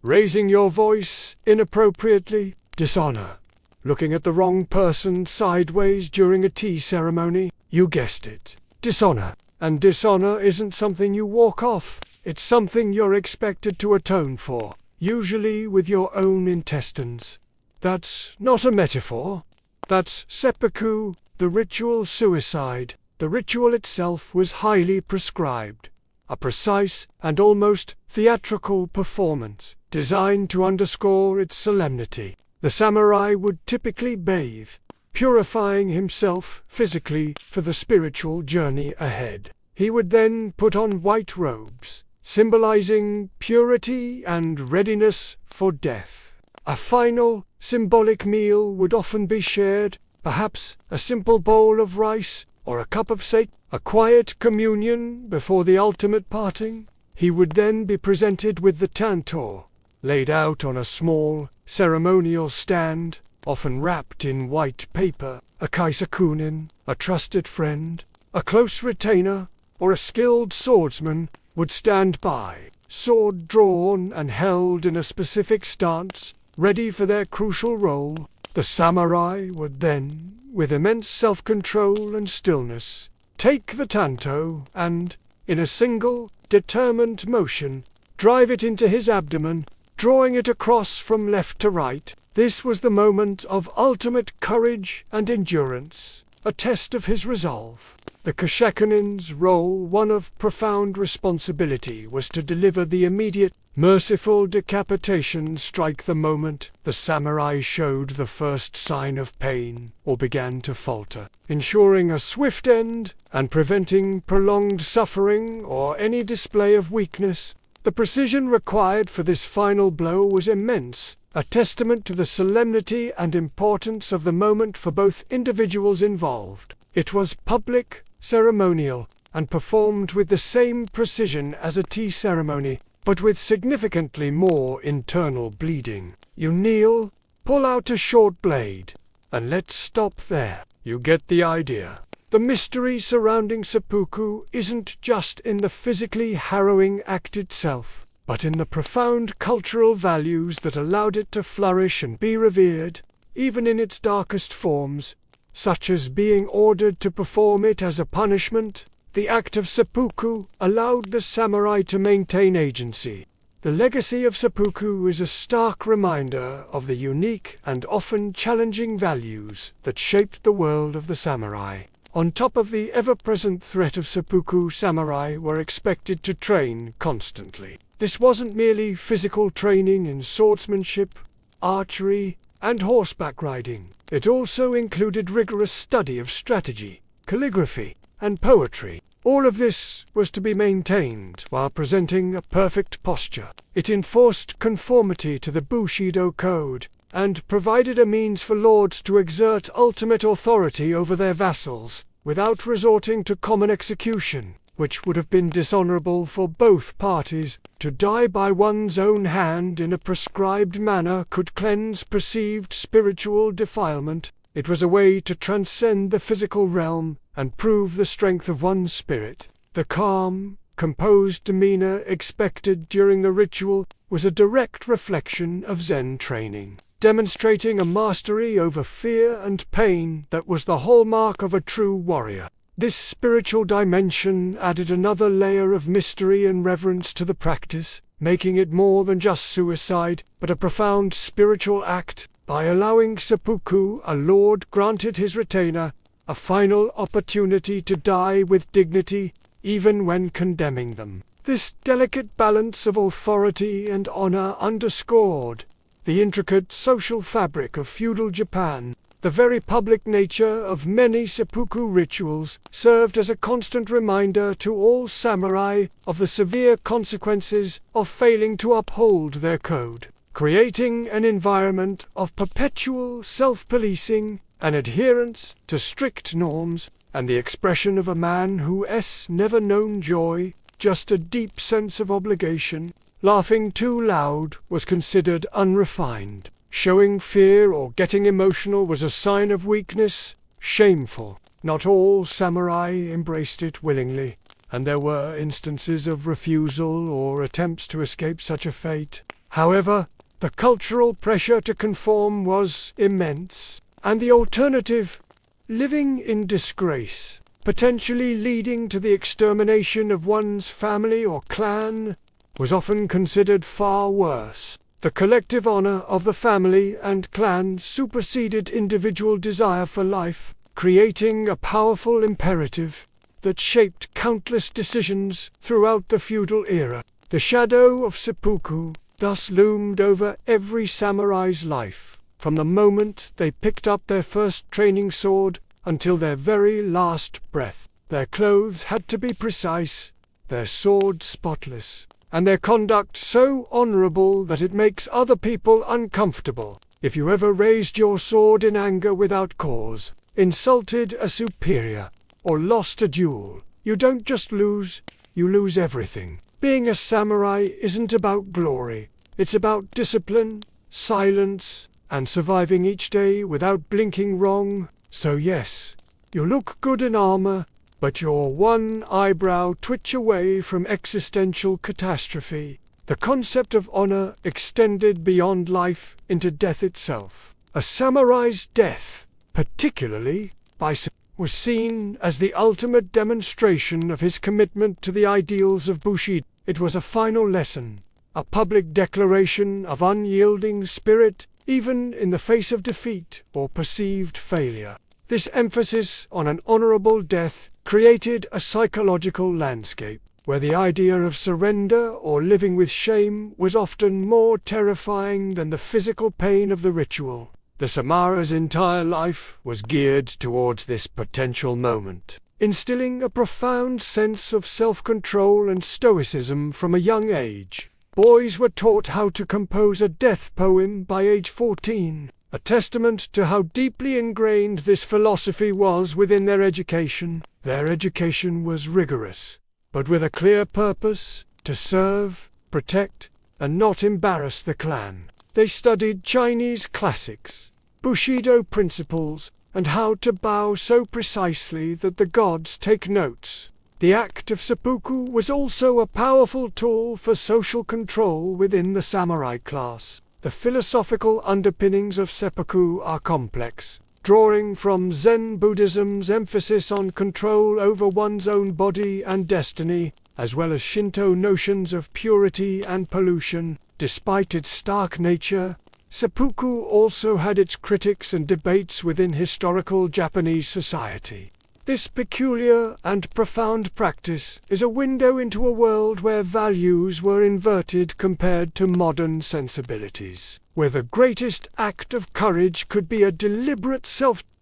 Raising your voice inappropriately. Dishonor. Looking at the wrong person sideways during a tea ceremony. You guessed it. Dishonor. And dishonor isn't something you walk off. It's something you're expected to atone for, usually with your own intestines. That's not a metaphor. That's seppuku, the ritual suicide. The ritual itself was highly prescribed, a precise and almost theatrical performance, designed to underscore its solemnity. The samurai would typically bathe, purifying himself physically for the spiritual journey ahead. He would then put on white robes, symbolizing purity and readiness for death. A final, symbolic meal would often be shared, perhaps a simple bowl of rice or a cup of sake, a quiet communion before the ultimate parting. He would then be presented with the tanto, laid out on a small, ceremonial stand, often wrapped in white paper. A kaisakunin, a trusted friend, a close retainer, or a skilled swordsman would stand by, sword drawn and held in a specific stance, ready for their crucial role. The samurai would then, with immense self-control and stillness, take the tanto and, in a single, determined motion, drive it into his abdomen, drawing it across from left to right. This was the moment of ultimate courage and endurance, a test of his resolve. The Kashekunin's role, one of profound responsibility, was to deliver the immediate, merciful decapitation. Strike the moment the samurai showed the first sign of pain or began to falter, ensuring a swift end and preventing prolonged suffering or any display of weakness. The precision required for this final blow was immense, a testament to the solemnity and importance of the moment for both individuals involved. It was public, ceremonial, and performed with the same precision as a tea ceremony, but with significantly more internal bleeding. You kneel, pull out a short blade, and let's stop there. You get the idea. The mystery surrounding seppuku isn't just in the physically harrowing act itself, but in the profound cultural values that allowed it to flourish and be revered, even in its darkest forms, such as being ordered to perform it as a punishment. The act of seppuku allowed the samurai to maintain agency. The legacy of seppuku is a stark reminder of the unique and often challenging values that shaped the world of the samurai. On top of the ever-present threat of seppuku, samurai were expected to train constantly. This wasn't merely physical training in swordsmanship, archery, and horseback riding. It also included rigorous study of strategy, calligraphy, and poetry. All of this was to be maintained while presenting a perfect posture. It enforced conformity to the Bushido code, and provided a means for lords to exert ultimate authority over their vassals, without resorting to common execution, which would have been dishonorable for both parties. To die by one's own hand in a prescribed manner could cleanse perceived spiritual defilement. It was a way to transcend the physical realm and prove the strength of one's spirit. The calm, composed demeanor expected during the ritual was a direct reflection of Zen training, demonstrating a mastery over fear and pain that was the hallmark of a true warrior. This spiritual dimension added another layer of mystery and reverence to the practice, making it more than just suicide, but a profound spiritual act. By allowing seppuku, a lord granted his retainer a final opportunity to die with dignity, even when condemning them. This delicate balance of authority and honor underscored the intricate social fabric of feudal Japan. The very public nature of many seppuku rituals served as a constant reminder to all samurai of the severe consequences of failing to uphold their code, creating an environment of perpetual self-policing and adherence to strict norms, and the expression of a man who's never known joy, just a deep sense of obligation. Laughing too loud was considered unrefined. Showing fear or getting emotional was a sign of weakness, shameful. Not all samurai embraced it willingly, and there were instances of refusal or attempts to escape such a fate. However, the cultural pressure to conform was immense, and the alternative, living in disgrace, potentially leading to the extermination of one's family or clan, was often considered far worse. The collective honor of the family and clan superseded individual desire for life, creating a powerful imperative that shaped countless decisions throughout the feudal era. The shadow of seppuku thus loomed over every samurai's life, from the moment they picked up their first training sword until their very last breath. Their clothes had to be precise, their sword spotless, and their conduct so honorable that it makes other people uncomfortable. If you ever raised your sword in anger without cause, insulted a superior, or lost a duel, you don't just lose, you lose everything. Being a samurai isn't about glory, it's about discipline, silence, and surviving each day without blinking wrong. So yes, you look good in armor, but you're one eyebrow twitch away from existential catastrophe. The concept of honor extended beyond life into death itself. A samurai's death, particularly by was seen as the ultimate demonstration of his commitment to the ideals of Bushido. It was a final lesson, a public declaration of unyielding spirit, even in the face of defeat or perceived failure. This emphasis on an honorable death created a psychological landscape where the idea of surrender or living with shame was often more terrifying than the physical pain of the ritual. The samurai's entire life was geared towards this potential moment, instilling a profound sense of self-control and stoicism from a young age. Boys were taught how to compose a death poem by age 14, a testament to how deeply ingrained this philosophy was within their education. Their education was rigorous, but with a clear purpose: to serve, protect, and not embarrass the clan. They studied Chinese classics, Bushido principles, and how to bow so precisely that the gods take notes. The act of seppuku was also a powerful tool for social control within the samurai class. The philosophical underpinnings of seppuku are complex, drawing from Zen Buddhism's emphasis on control over one's own body and destiny, as well as Shinto notions of purity and pollution. Despite its stark nature, seppuku also had its critics and debates within historical Japanese society. This peculiar and profound practice is a window into a world where values were inverted compared to modern sensibilities, where the greatest act of courage could be a deliberate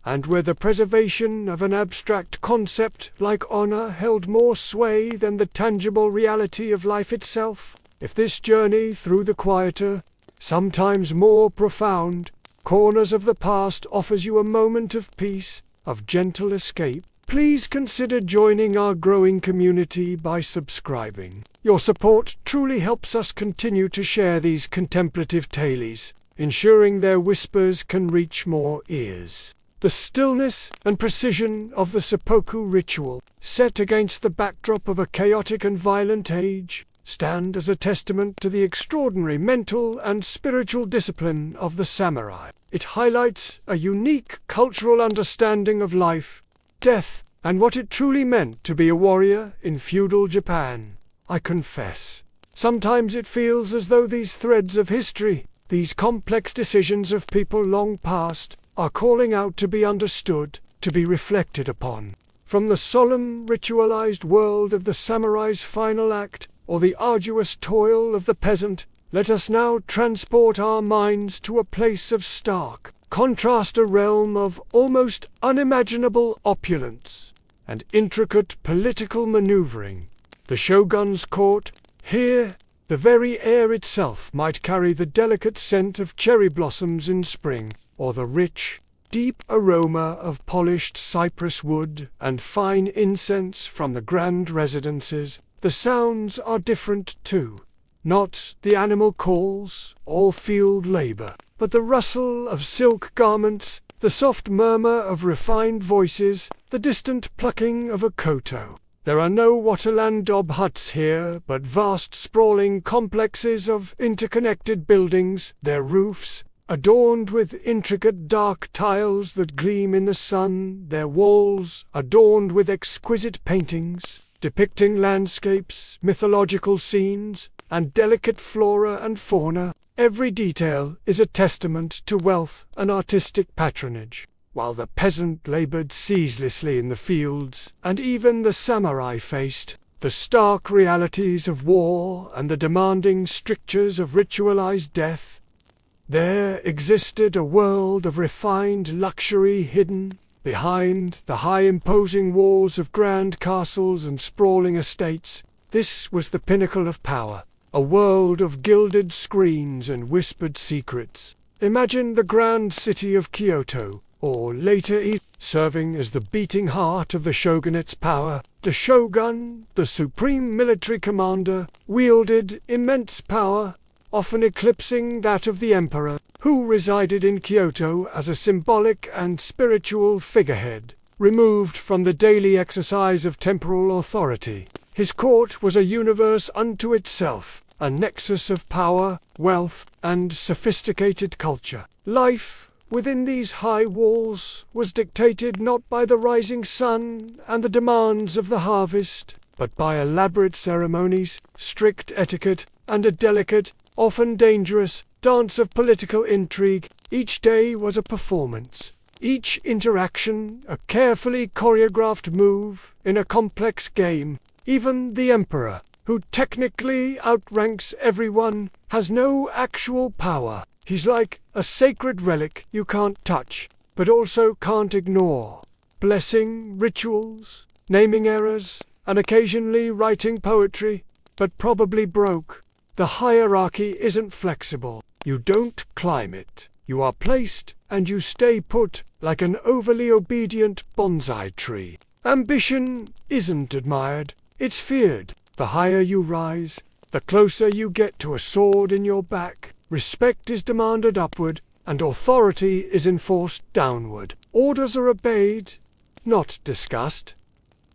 and where the preservation of an abstract concept like honor held more sway than the tangible reality of life itself. If this journey through the quieter, sometimes more profound, corners of the past offers you a moment of peace, of gentle escape, please consider joining our growing community by subscribing. Your support truly helps us continue to share these contemplative tales, ensuring their whispers can reach more ears. The stillness and precision of the seppuku ritual, set against the backdrop of a chaotic and violent age, stand as a testament to the extraordinary mental and spiritual discipline of the samurai. It highlights a unique cultural understanding of life, death, and what it truly meant to be a warrior in feudal Japan. I confess, sometimes it feels as though these threads of history, these complex decisions of people long past, are calling out to be understood, to be reflected upon. From the solemn, ritualized world of the samurai's final act, or the arduous toil of the peasant, let us now transport our minds to a place of stark contrast, a realm of almost unimaginable opulence and intricate political maneuvering. The shogun's court. Here, the very air itself might carry the delicate scent of cherry blossoms in spring, or the rich, deep aroma of polished cypress wood and fine incense from the grand residences. The sounds are different too. Not the animal calls or field labor, but the rustle of silk garments, the soft murmur of refined voices, the distant plucking of a koto. There are no Wataland daub huts here, but vast sprawling complexes of interconnected buildings, their roofs adorned with intricate dark tiles that gleam in the sun, their walls adorned with exquisite paintings depicting landscapes, mythological scenes, and delicate flora and fauna. Every detail is a testament to wealth and artistic patronage. While the peasant labored ceaselessly in the fields, and even the samurai faced the stark realities of war and the demanding strictures of ritualized death, there existed a world of refined luxury hidden behind the high imposing walls of grand castles and sprawling estates. This was the pinnacle of power, a world of gilded screens and whispered secrets. Imagine the grand city of Kyoto, or later serving as the beating heart of the shogunate's power. The shogun, the supreme military commander, wielded immense power, often eclipsing that of the emperor, who resided in Kyoto as a symbolic and spiritual figurehead, removed from the daily exercise of temporal authority. His court was a universe unto itself, a nexus of power, wealth, and sophisticated culture. Life within these high walls was dictated not by the rising sun and the demands of the harvest, but by elaborate ceremonies, strict etiquette, and a delicate, often dangerous, dance of political intrigue. Each day was a performance, each interaction a carefully choreographed move in a complex game. Even the emperor, who technically outranks everyone, has no actual power. He's like a sacred relic you can't touch, but also can't ignore. Blessing rituals, naming errors, and occasionally writing poetry, but probably broke. The hierarchy isn't flexible. You don't climb it. You are placed, and you stay put, like an overly obedient bonsai tree. Ambition isn't admired, it's feared. The higher you rise, the closer you get to a sword in your back. Respect is demanded upward, and authority is enforced downward. Orders are obeyed, not discussed.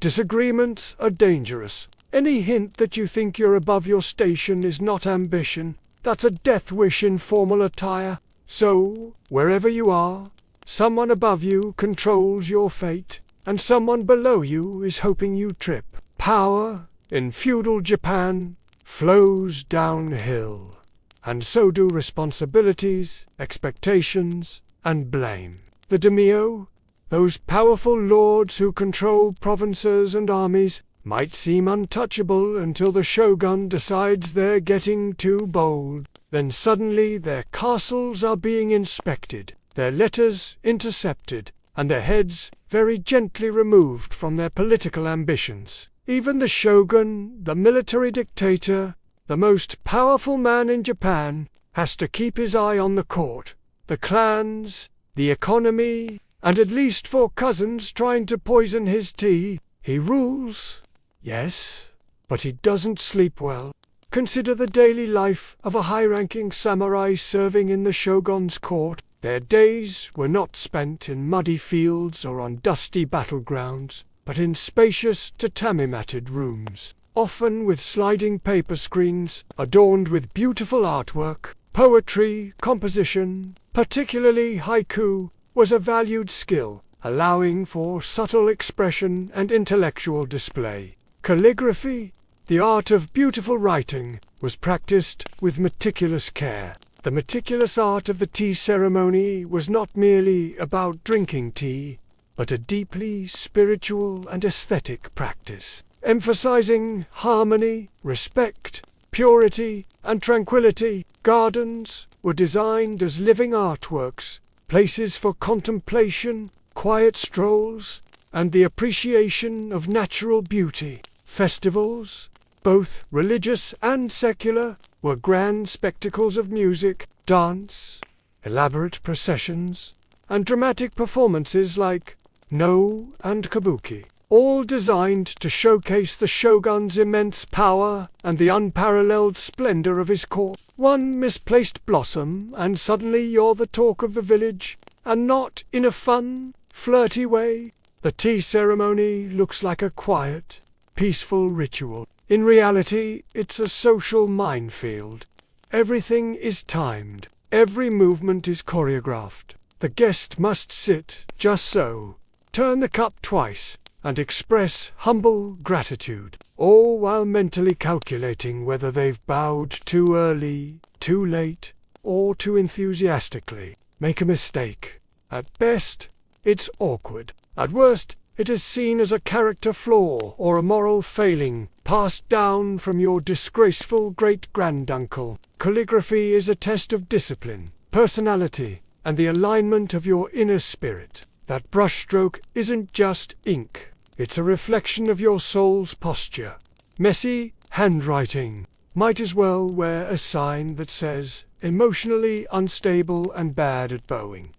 Disagreements are dangerous. Any hint that you think you're above your station is not ambition. That's a death wish in formal attire. So, wherever you are, someone above you controls your fate, and someone below you is hoping you trip. Power, in feudal Japan, flows downhill, and so do responsibilities, expectations, and blame. The daimyo, those powerful lords who control provinces and armies, might seem untouchable until the shogun decides they're getting too bold. Then suddenly their castles are being inspected, their letters intercepted, and their heads very gently removed from their political ambitions. Even the shogun, the military dictator, the most powerful man in Japan, has to keep his eye on the court, the clans, the economy, and at least 4 cousins trying to poison his tea. He rules, yes, but he doesn't sleep well. Consider the daily life of a high-ranking samurai serving in the shogun's court. Their days were not spent in muddy fields or on dusty battlegrounds, but in spacious tatami-matted rooms, often with sliding paper screens adorned with beautiful artwork. Poetry, composition, particularly haiku, was a valued skill, allowing for subtle expression and intellectual display. Calligraphy, the art of beautiful writing, was practiced with meticulous care. The meticulous art of the tea ceremony was not merely about drinking tea, but a deeply spiritual and aesthetic practice, emphasizing harmony, respect, purity, and tranquility. Gardens were designed as living artworks, places for contemplation, quiet strolls, and the appreciation of natural beauty. Festivals, both religious and secular, were grand spectacles of music, dance, elaborate processions, and dramatic performances like No and Kabuki, all designed to showcase the shogun's immense power and the unparalleled splendor of his court. One misplaced blossom, and suddenly you're the talk of the village, and not in a fun, flirty way. The tea ceremony looks like a quiet, peaceful ritual. In reality, it's a social minefield. Everything is timed. Every movement is choreographed. The guest must sit just so, turn the cup twice, and express humble gratitude, all while mentally calculating whether they've bowed too early, too late, or too enthusiastically. Make a mistake. At best, it's awkward. At worst, it is seen as a character flaw or a moral failing passed down from your disgraceful great-granduncle. Calligraphy is a test of discipline, personality, and the alignment of your inner spirit. That brushstroke isn't just ink. It's a reflection of your soul's posture. Messy handwriting might as well wear a sign that says, emotionally unstable and bad at bowing.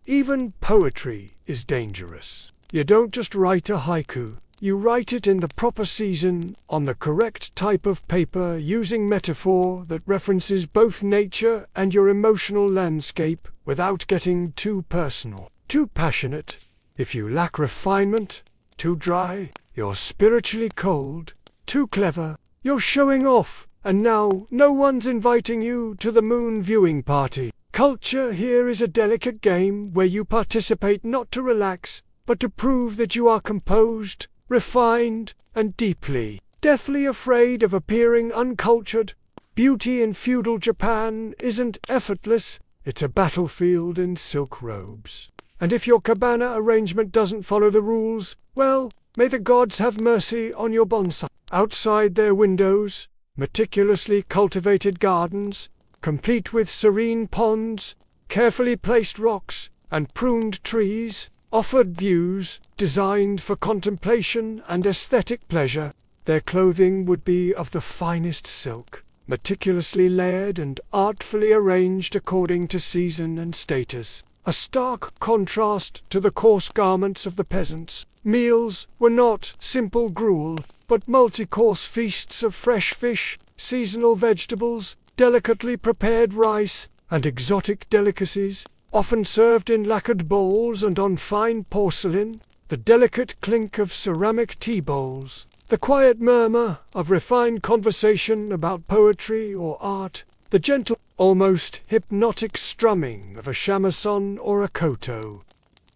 Even poetry is dangerous. You don't just write a haiku. You write it in the proper season, on the correct type of paper, using metaphor that references both nature and your emotional landscape without getting too personal, too passionate. If you lack refinement, too dry, you're spiritually cold. Too clever, you're showing off, and now no one's inviting you to the moon viewing party. Culture here is a delicate game where you participate not to relax, but to prove that you are composed, refined, and deathly afraid of appearing uncultured. Beauty in feudal Japan isn't effortless, it's a battlefield in silk robes. And if your cabana arrangement doesn't follow the rules, well, may the gods have mercy on your bonsai. Outside their windows, meticulously cultivated gardens, complete with serene ponds, carefully placed rocks, and pruned trees, offered views designed for contemplation and aesthetic pleasure. Their clothing would be of the finest silk, meticulously layered and artfully arranged according to season and status, a stark contrast to the coarse garments of the peasants. Meals were not simple gruel, but multi-course feasts of fresh fish, seasonal vegetables, delicately prepared rice, and exotic delicacies. often served in lacquered bowls and on fine porcelain, the delicate clink of ceramic tea bowls, the quiet murmur of refined conversation about poetry or art, the gentle, almost hypnotic strumming of a shamisen or a koto.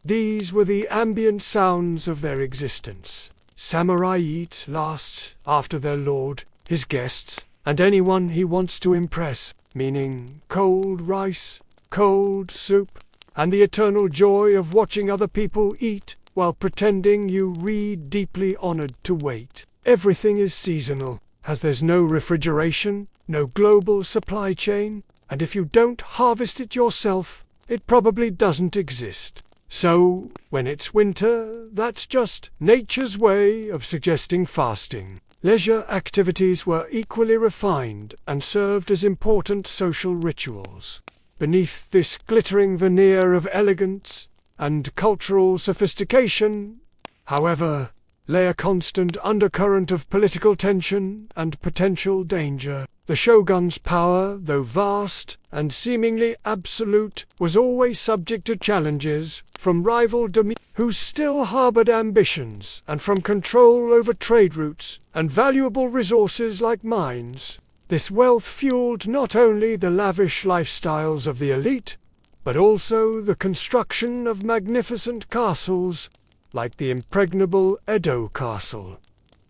These were the ambient sounds of their existence. Samurai eat last after their lord, his guests, and anyone he wants to impress, meaning cold rice, cold soup, and the eternal joy of watching other people eat while pretending you read deeply honored to wait. Everything is seasonal, as there's no refrigeration, no global supply chain, and if you don't harvest it yourself, it probably doesn't exist. So, when it's winter, that's just nature's way of suggesting fasting. Leisure activities were equally refined and served as important social rituals. Beneath this glittering veneer of elegance and cultural sophistication, however, lay a constant undercurrent of political tension and potential danger. The shogun's power, though vast and seemingly absolute, was always subject to challenges from rival daimyo who still harbored ambitions, and from control over trade routes and valuable resources like mines. This wealth fueled not only the lavish lifestyles of the elite, but also the construction of magnificent castles, like the impregnable Edo Castle,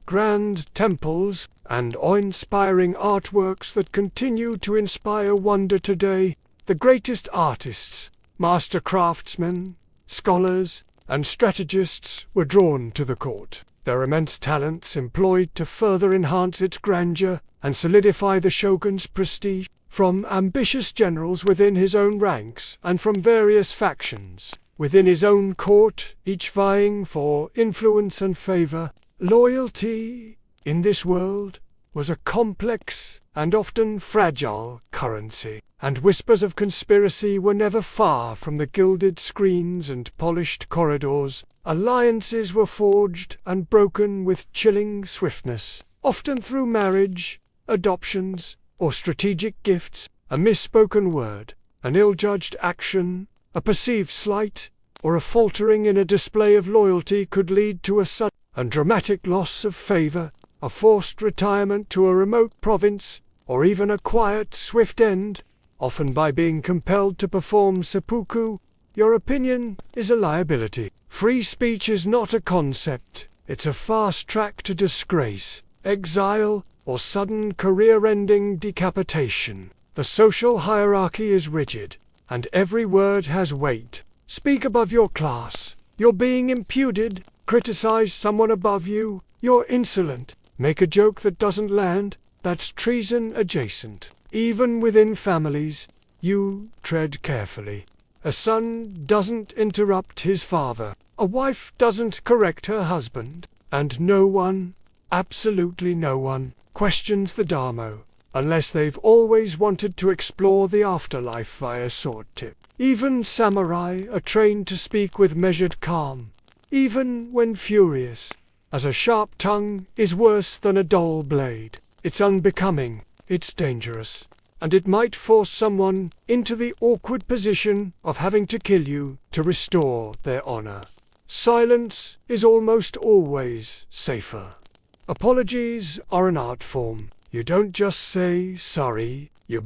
grand temples, and awe-inspiring artworks that continue to inspire wonder today. The greatest artists, master craftsmen, scholars, and strategists were drawn to the court, their immense talents employed to further enhance its grandeur and solidify the shogun's prestige, from ambitious generals within his own ranks and from various factions within his own court, each vying for influence and favor. Loyalty, in this world, was a complex and often fragile currency, and whispers of conspiracy were never far from the gilded screens and polished corridors. Alliances were forged and broken with chilling swiftness, often through marriage, adoptions, or strategic gifts. A misspoken word, an ill-judged action, a perceived slight, or a faltering in a display of loyalty could lead to a sudden and dramatic loss of favor, a forced retirement to a remote province, or even a quiet, swift end, often by being compelled to perform seppuku. Your opinion is a liability. Free speech is not a concept, it's a fast track to disgrace, exile, or sudden career-ending decapitation. The social hierarchy is rigid, and every word has weight. Speak above your class, you're being imputed. Criticize someone above you, you're insolent. Make a joke that doesn't land, that's treason adjacent. Even within families, you tread carefully. A son doesn't interrupt his father, a wife doesn't correct her husband, and no one, absolutely no one, questions the Dharma, unless they've always wanted to explore the afterlife via sword tip. Even samurai are trained to speak with measured calm, even when furious, as a sharp tongue is worse than a dull blade. It's unbecoming, it's dangerous, and it might force someone into the awkward position of having to kill you to restore their honor. Silence is almost always safer. Apologies are an art form. You don't just say sorry, you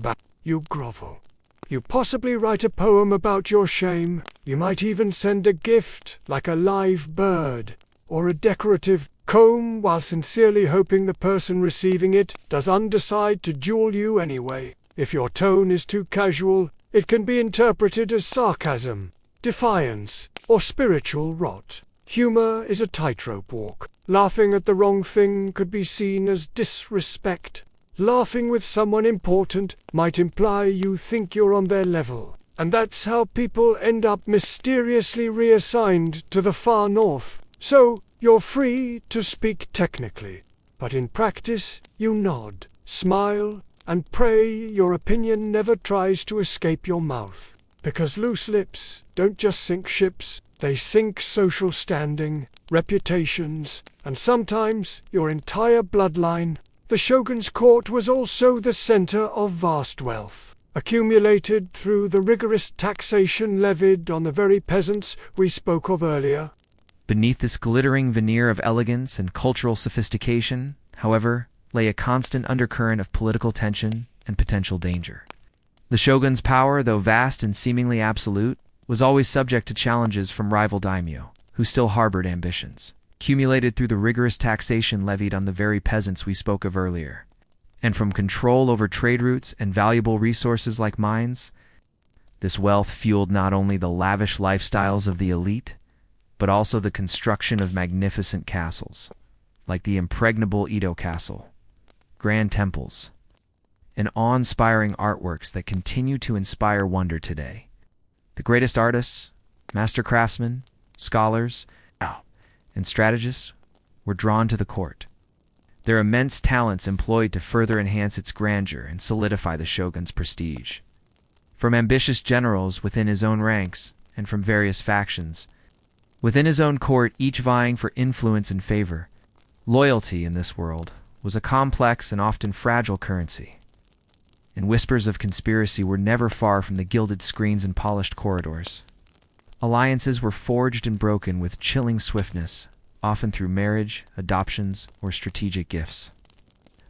grovel. You possibly write a poem about your shame. You might even send a gift, like a live bird, or a decorative comb, while sincerely hoping the person receiving it doesn't decide to duel you anyway. If your tone is too casual, it can be interpreted as sarcasm, defiance, or spiritual rot. Humor is a tightrope walk. Laughing at the wrong thing could be seen as disrespect. Laughing with someone important might imply you think you're on their level. And that's how people end up mysteriously reassigned to the far north. So, you're free to speak technically, but in practice, you nod, smile, and pray your opinion never tries to escape your mouth. Because loose lips don't just sink ships, they sink social standing, reputations, and sometimes your entire bloodline. The shogun's court was also the center of vast wealth. accumulated through the rigorous taxation levied on the very peasants we spoke of earlier. Beneath this glittering veneer of elegance and cultural sophistication, however, lay a constant undercurrent of political tension and potential danger. The shogun's power, though vast and seemingly absolute, was always subject to challenges from rival daimyo, who still harbored ambitions, accumulated through the rigorous taxation levied on the very peasants we spoke of earlier, and from control over trade routes and valuable resources like mines. This wealth fueled not only the lavish lifestyles of the elite, but also the construction of magnificent castles, like the impregnable Edo Castle, grand temples, and awe-inspiring artworks that continue to inspire wonder today. The greatest artists, master craftsmen, scholars, and strategists were drawn to the court, their immense talents employed to further enhance its grandeur and solidify the shogun's prestige. From ambitious generals within his own ranks and from various factions, within his own court, each vying for influence and favor, loyalty in this world was a complex and often fragile currency, and whispers of conspiracy were never far from the gilded screens and polished corridors. Alliances were forged and broken with chilling swiftness, often through marriage, adoptions, or strategic gifts.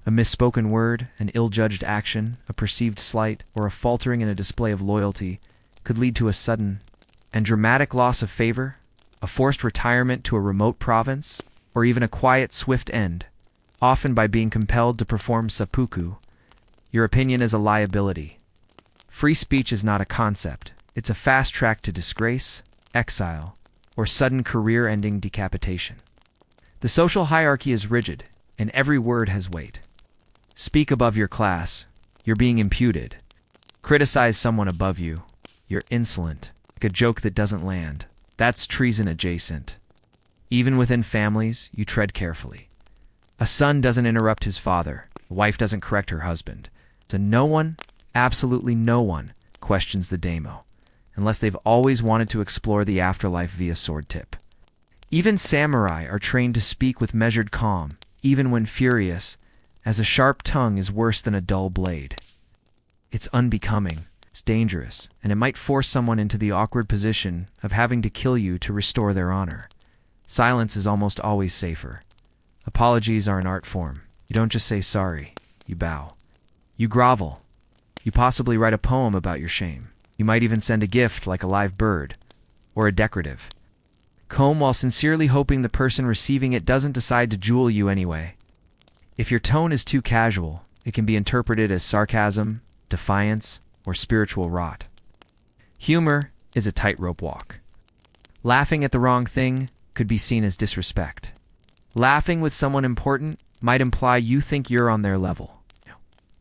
A misspoken word, an ill-judged action, a perceived slight, or a faltering in a display of loyalty could lead to a sudden and dramatic loss of favor, a forced retirement to a remote province, or even a quiet, swift end, often by being compelled to perform seppuku. Your opinion is a liability. Free speech is not a concept. It's a fast track to disgrace, exile, or sudden career-ending decapitation. The social hierarchy is rigid, and every word has weight. Speak above your class, you're being imputed. Criticize someone above you, you're insolent. Like a joke that doesn't land, that's treason adjacent. Even within families, you tread carefully. A son doesn't interrupt his father, a wife doesn't correct her husband. So no one, absolutely no one, questions the daimyo, unless they've always wanted to explore the afterlife via sword tip. Even samurai are trained to speak with measured calm, even when furious, as a sharp tongue is worse than a dull blade. It's unbecoming, it's dangerous, and it might force someone into the awkward position of having to kill you to restore their honor. Silence is almost always safer. Apologies are an art form. You don't just say sorry, you bow. You grovel. You possibly write a poem about your shame. You might even send a gift like a live bird, or a decorative comb while sincerely hoping the person receiving it doesn't decide to jewel you anyway. If your tone is too casual, it can be interpreted as sarcasm, defiance, or spiritual rot. Humor is a tightrope walk. Laughing at the wrong thing could be seen as disrespect. Laughing with someone important might imply you think you're on their level.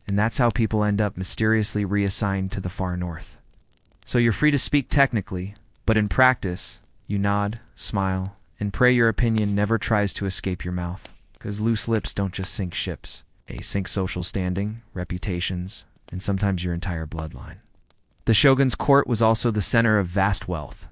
And that's how people end up mysteriously reassigned to the far north. So you're free to speak technically, but in practice, you nod, smile, and pray your opinion never tries to escape your mouth. Because loose lips don't just sink ships. They sink social standing, reputations, and sometimes your entire bloodline. The shogun's court was also the center of vast wealth.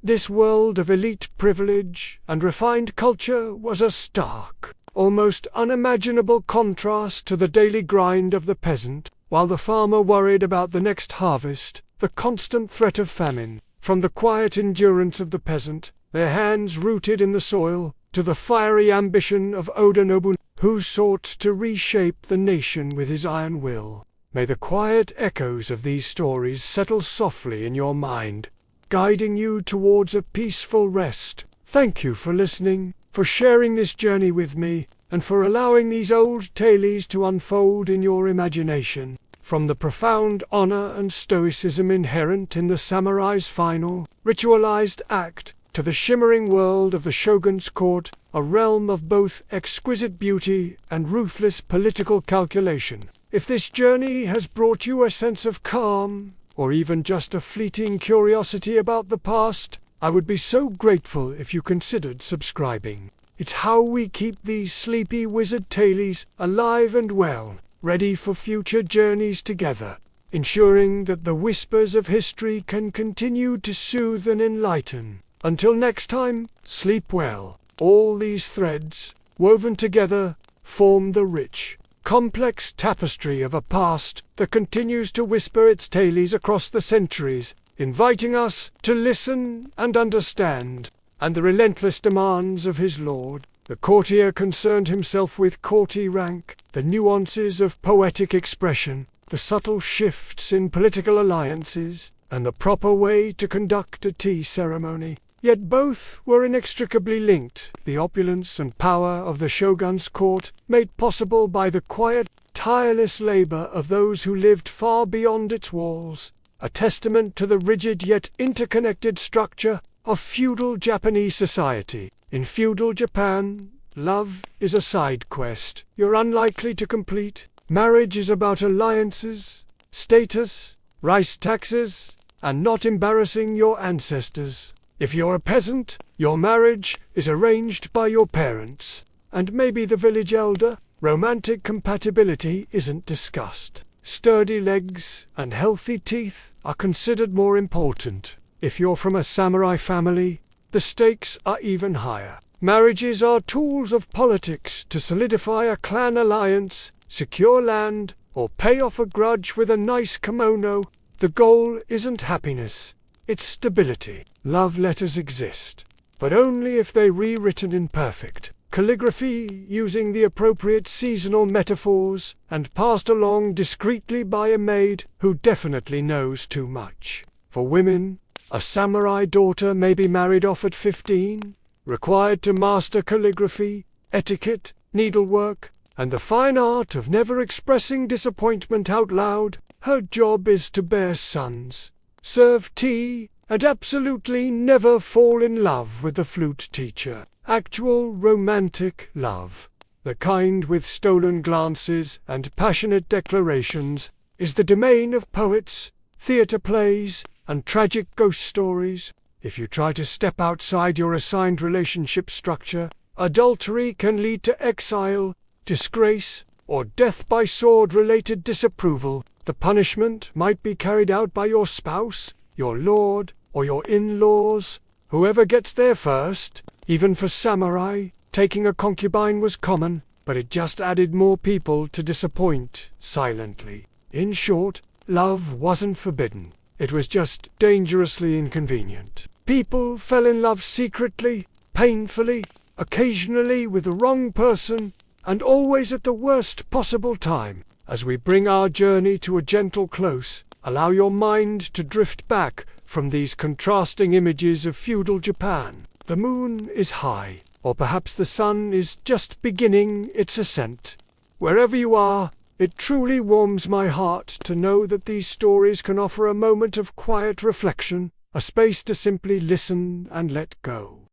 This world of elite privilege and refined culture was a stark, almost unimaginable contrast to the daily grind of the peasant. While the farmer worried about the next harvest, the constant threat of famine, from the quiet endurance of the peasant, their hands rooted in the soil, to the fiery ambition of Oda Nobunaga, who sought to reshape the nation with his iron will. May the quiet echoes of these stories settle softly in your mind, guiding you towards a peaceful rest. Thank you for listening, for sharing this journey with me, and for allowing these old tales to unfold in your imagination. From the profound honor and stoicism inherent in the samurai's final, ritualized act, to the shimmering world of the shogun's court, a realm of both exquisite beauty and ruthless political calculation. If this journey has brought you a sense of calm, or even just a fleeting curiosity about the past, I would be so grateful if you considered subscribing. It's how we keep these sleepy wizard tales alive and well, ready for future journeys together, ensuring that the whispers of history can continue to soothe and enlighten. Until next time, sleep well. All these threads, woven together, form the rich, complex tapestry of a past that continues to whisper its tales across the centuries, inviting us to listen and understand. And the relentless demands of his lord. The courtier concerned himself with courtly rank, the nuances of poetic expression, the subtle shifts in political alliances, and the proper way to conduct a tea ceremony. Yet both were inextricably linked, the opulence and power of the shogun's court made possible by the quiet, tireless labor of those who lived far beyond its walls, a testament to the rigid yet interconnected structure of feudal Japanese society. In feudal Japan, love is a side quest you're unlikely to complete. Marriage is about alliances, status, rice taxes, and not embarrassing your ancestors. If you're a peasant, your marriage is arranged by your parents, and maybe the village elder. Romantic compatibility isn't discussed. Sturdy legs and healthy teeth are considered more important. If you're from a samurai family, the stakes are even higher. Marriages are tools of politics to solidify a clan alliance, secure land, or pay off a grudge with a nice kimono. The goal isn't happiness, it's stability. Love letters exist, but only if they're rewritten in perfect calligraphy using the appropriate seasonal metaphors and passed along discreetly by a maid who definitely knows too much. For women, a samurai daughter may be married off at 15, required to master calligraphy, etiquette, needlework, and the fine art of never expressing disappointment out loud. Her job is to bear sons, serve tea, and absolutely never fall in love with the flute teacher. Actual romantic love, the kind with stolen glances and passionate declarations, is the domain of poets, theatre plays, and tragic ghost stories. If you try to step outside your assigned relationship structure, adultery can lead to exile, disgrace, or death by sword-related disapproval. The punishment might be carried out by your spouse, your lord, or your in-laws, whoever gets there first. Even for samurai, taking a concubine was common, but it just added more people to disappoint silently. In short, love wasn't forbidden. It was just dangerously inconvenient. People fell in love secretly, painfully, occasionally with the wrong person, and always at the worst possible time. As we bring our journey to a gentle close, allow your mind to drift back from these contrasting images of feudal Japan. The moon is high, or perhaps the sun is just beginning its ascent. Wherever you are, it truly warms my heart to know that these stories can offer a moment of quiet reflection, a space to simply listen and let go.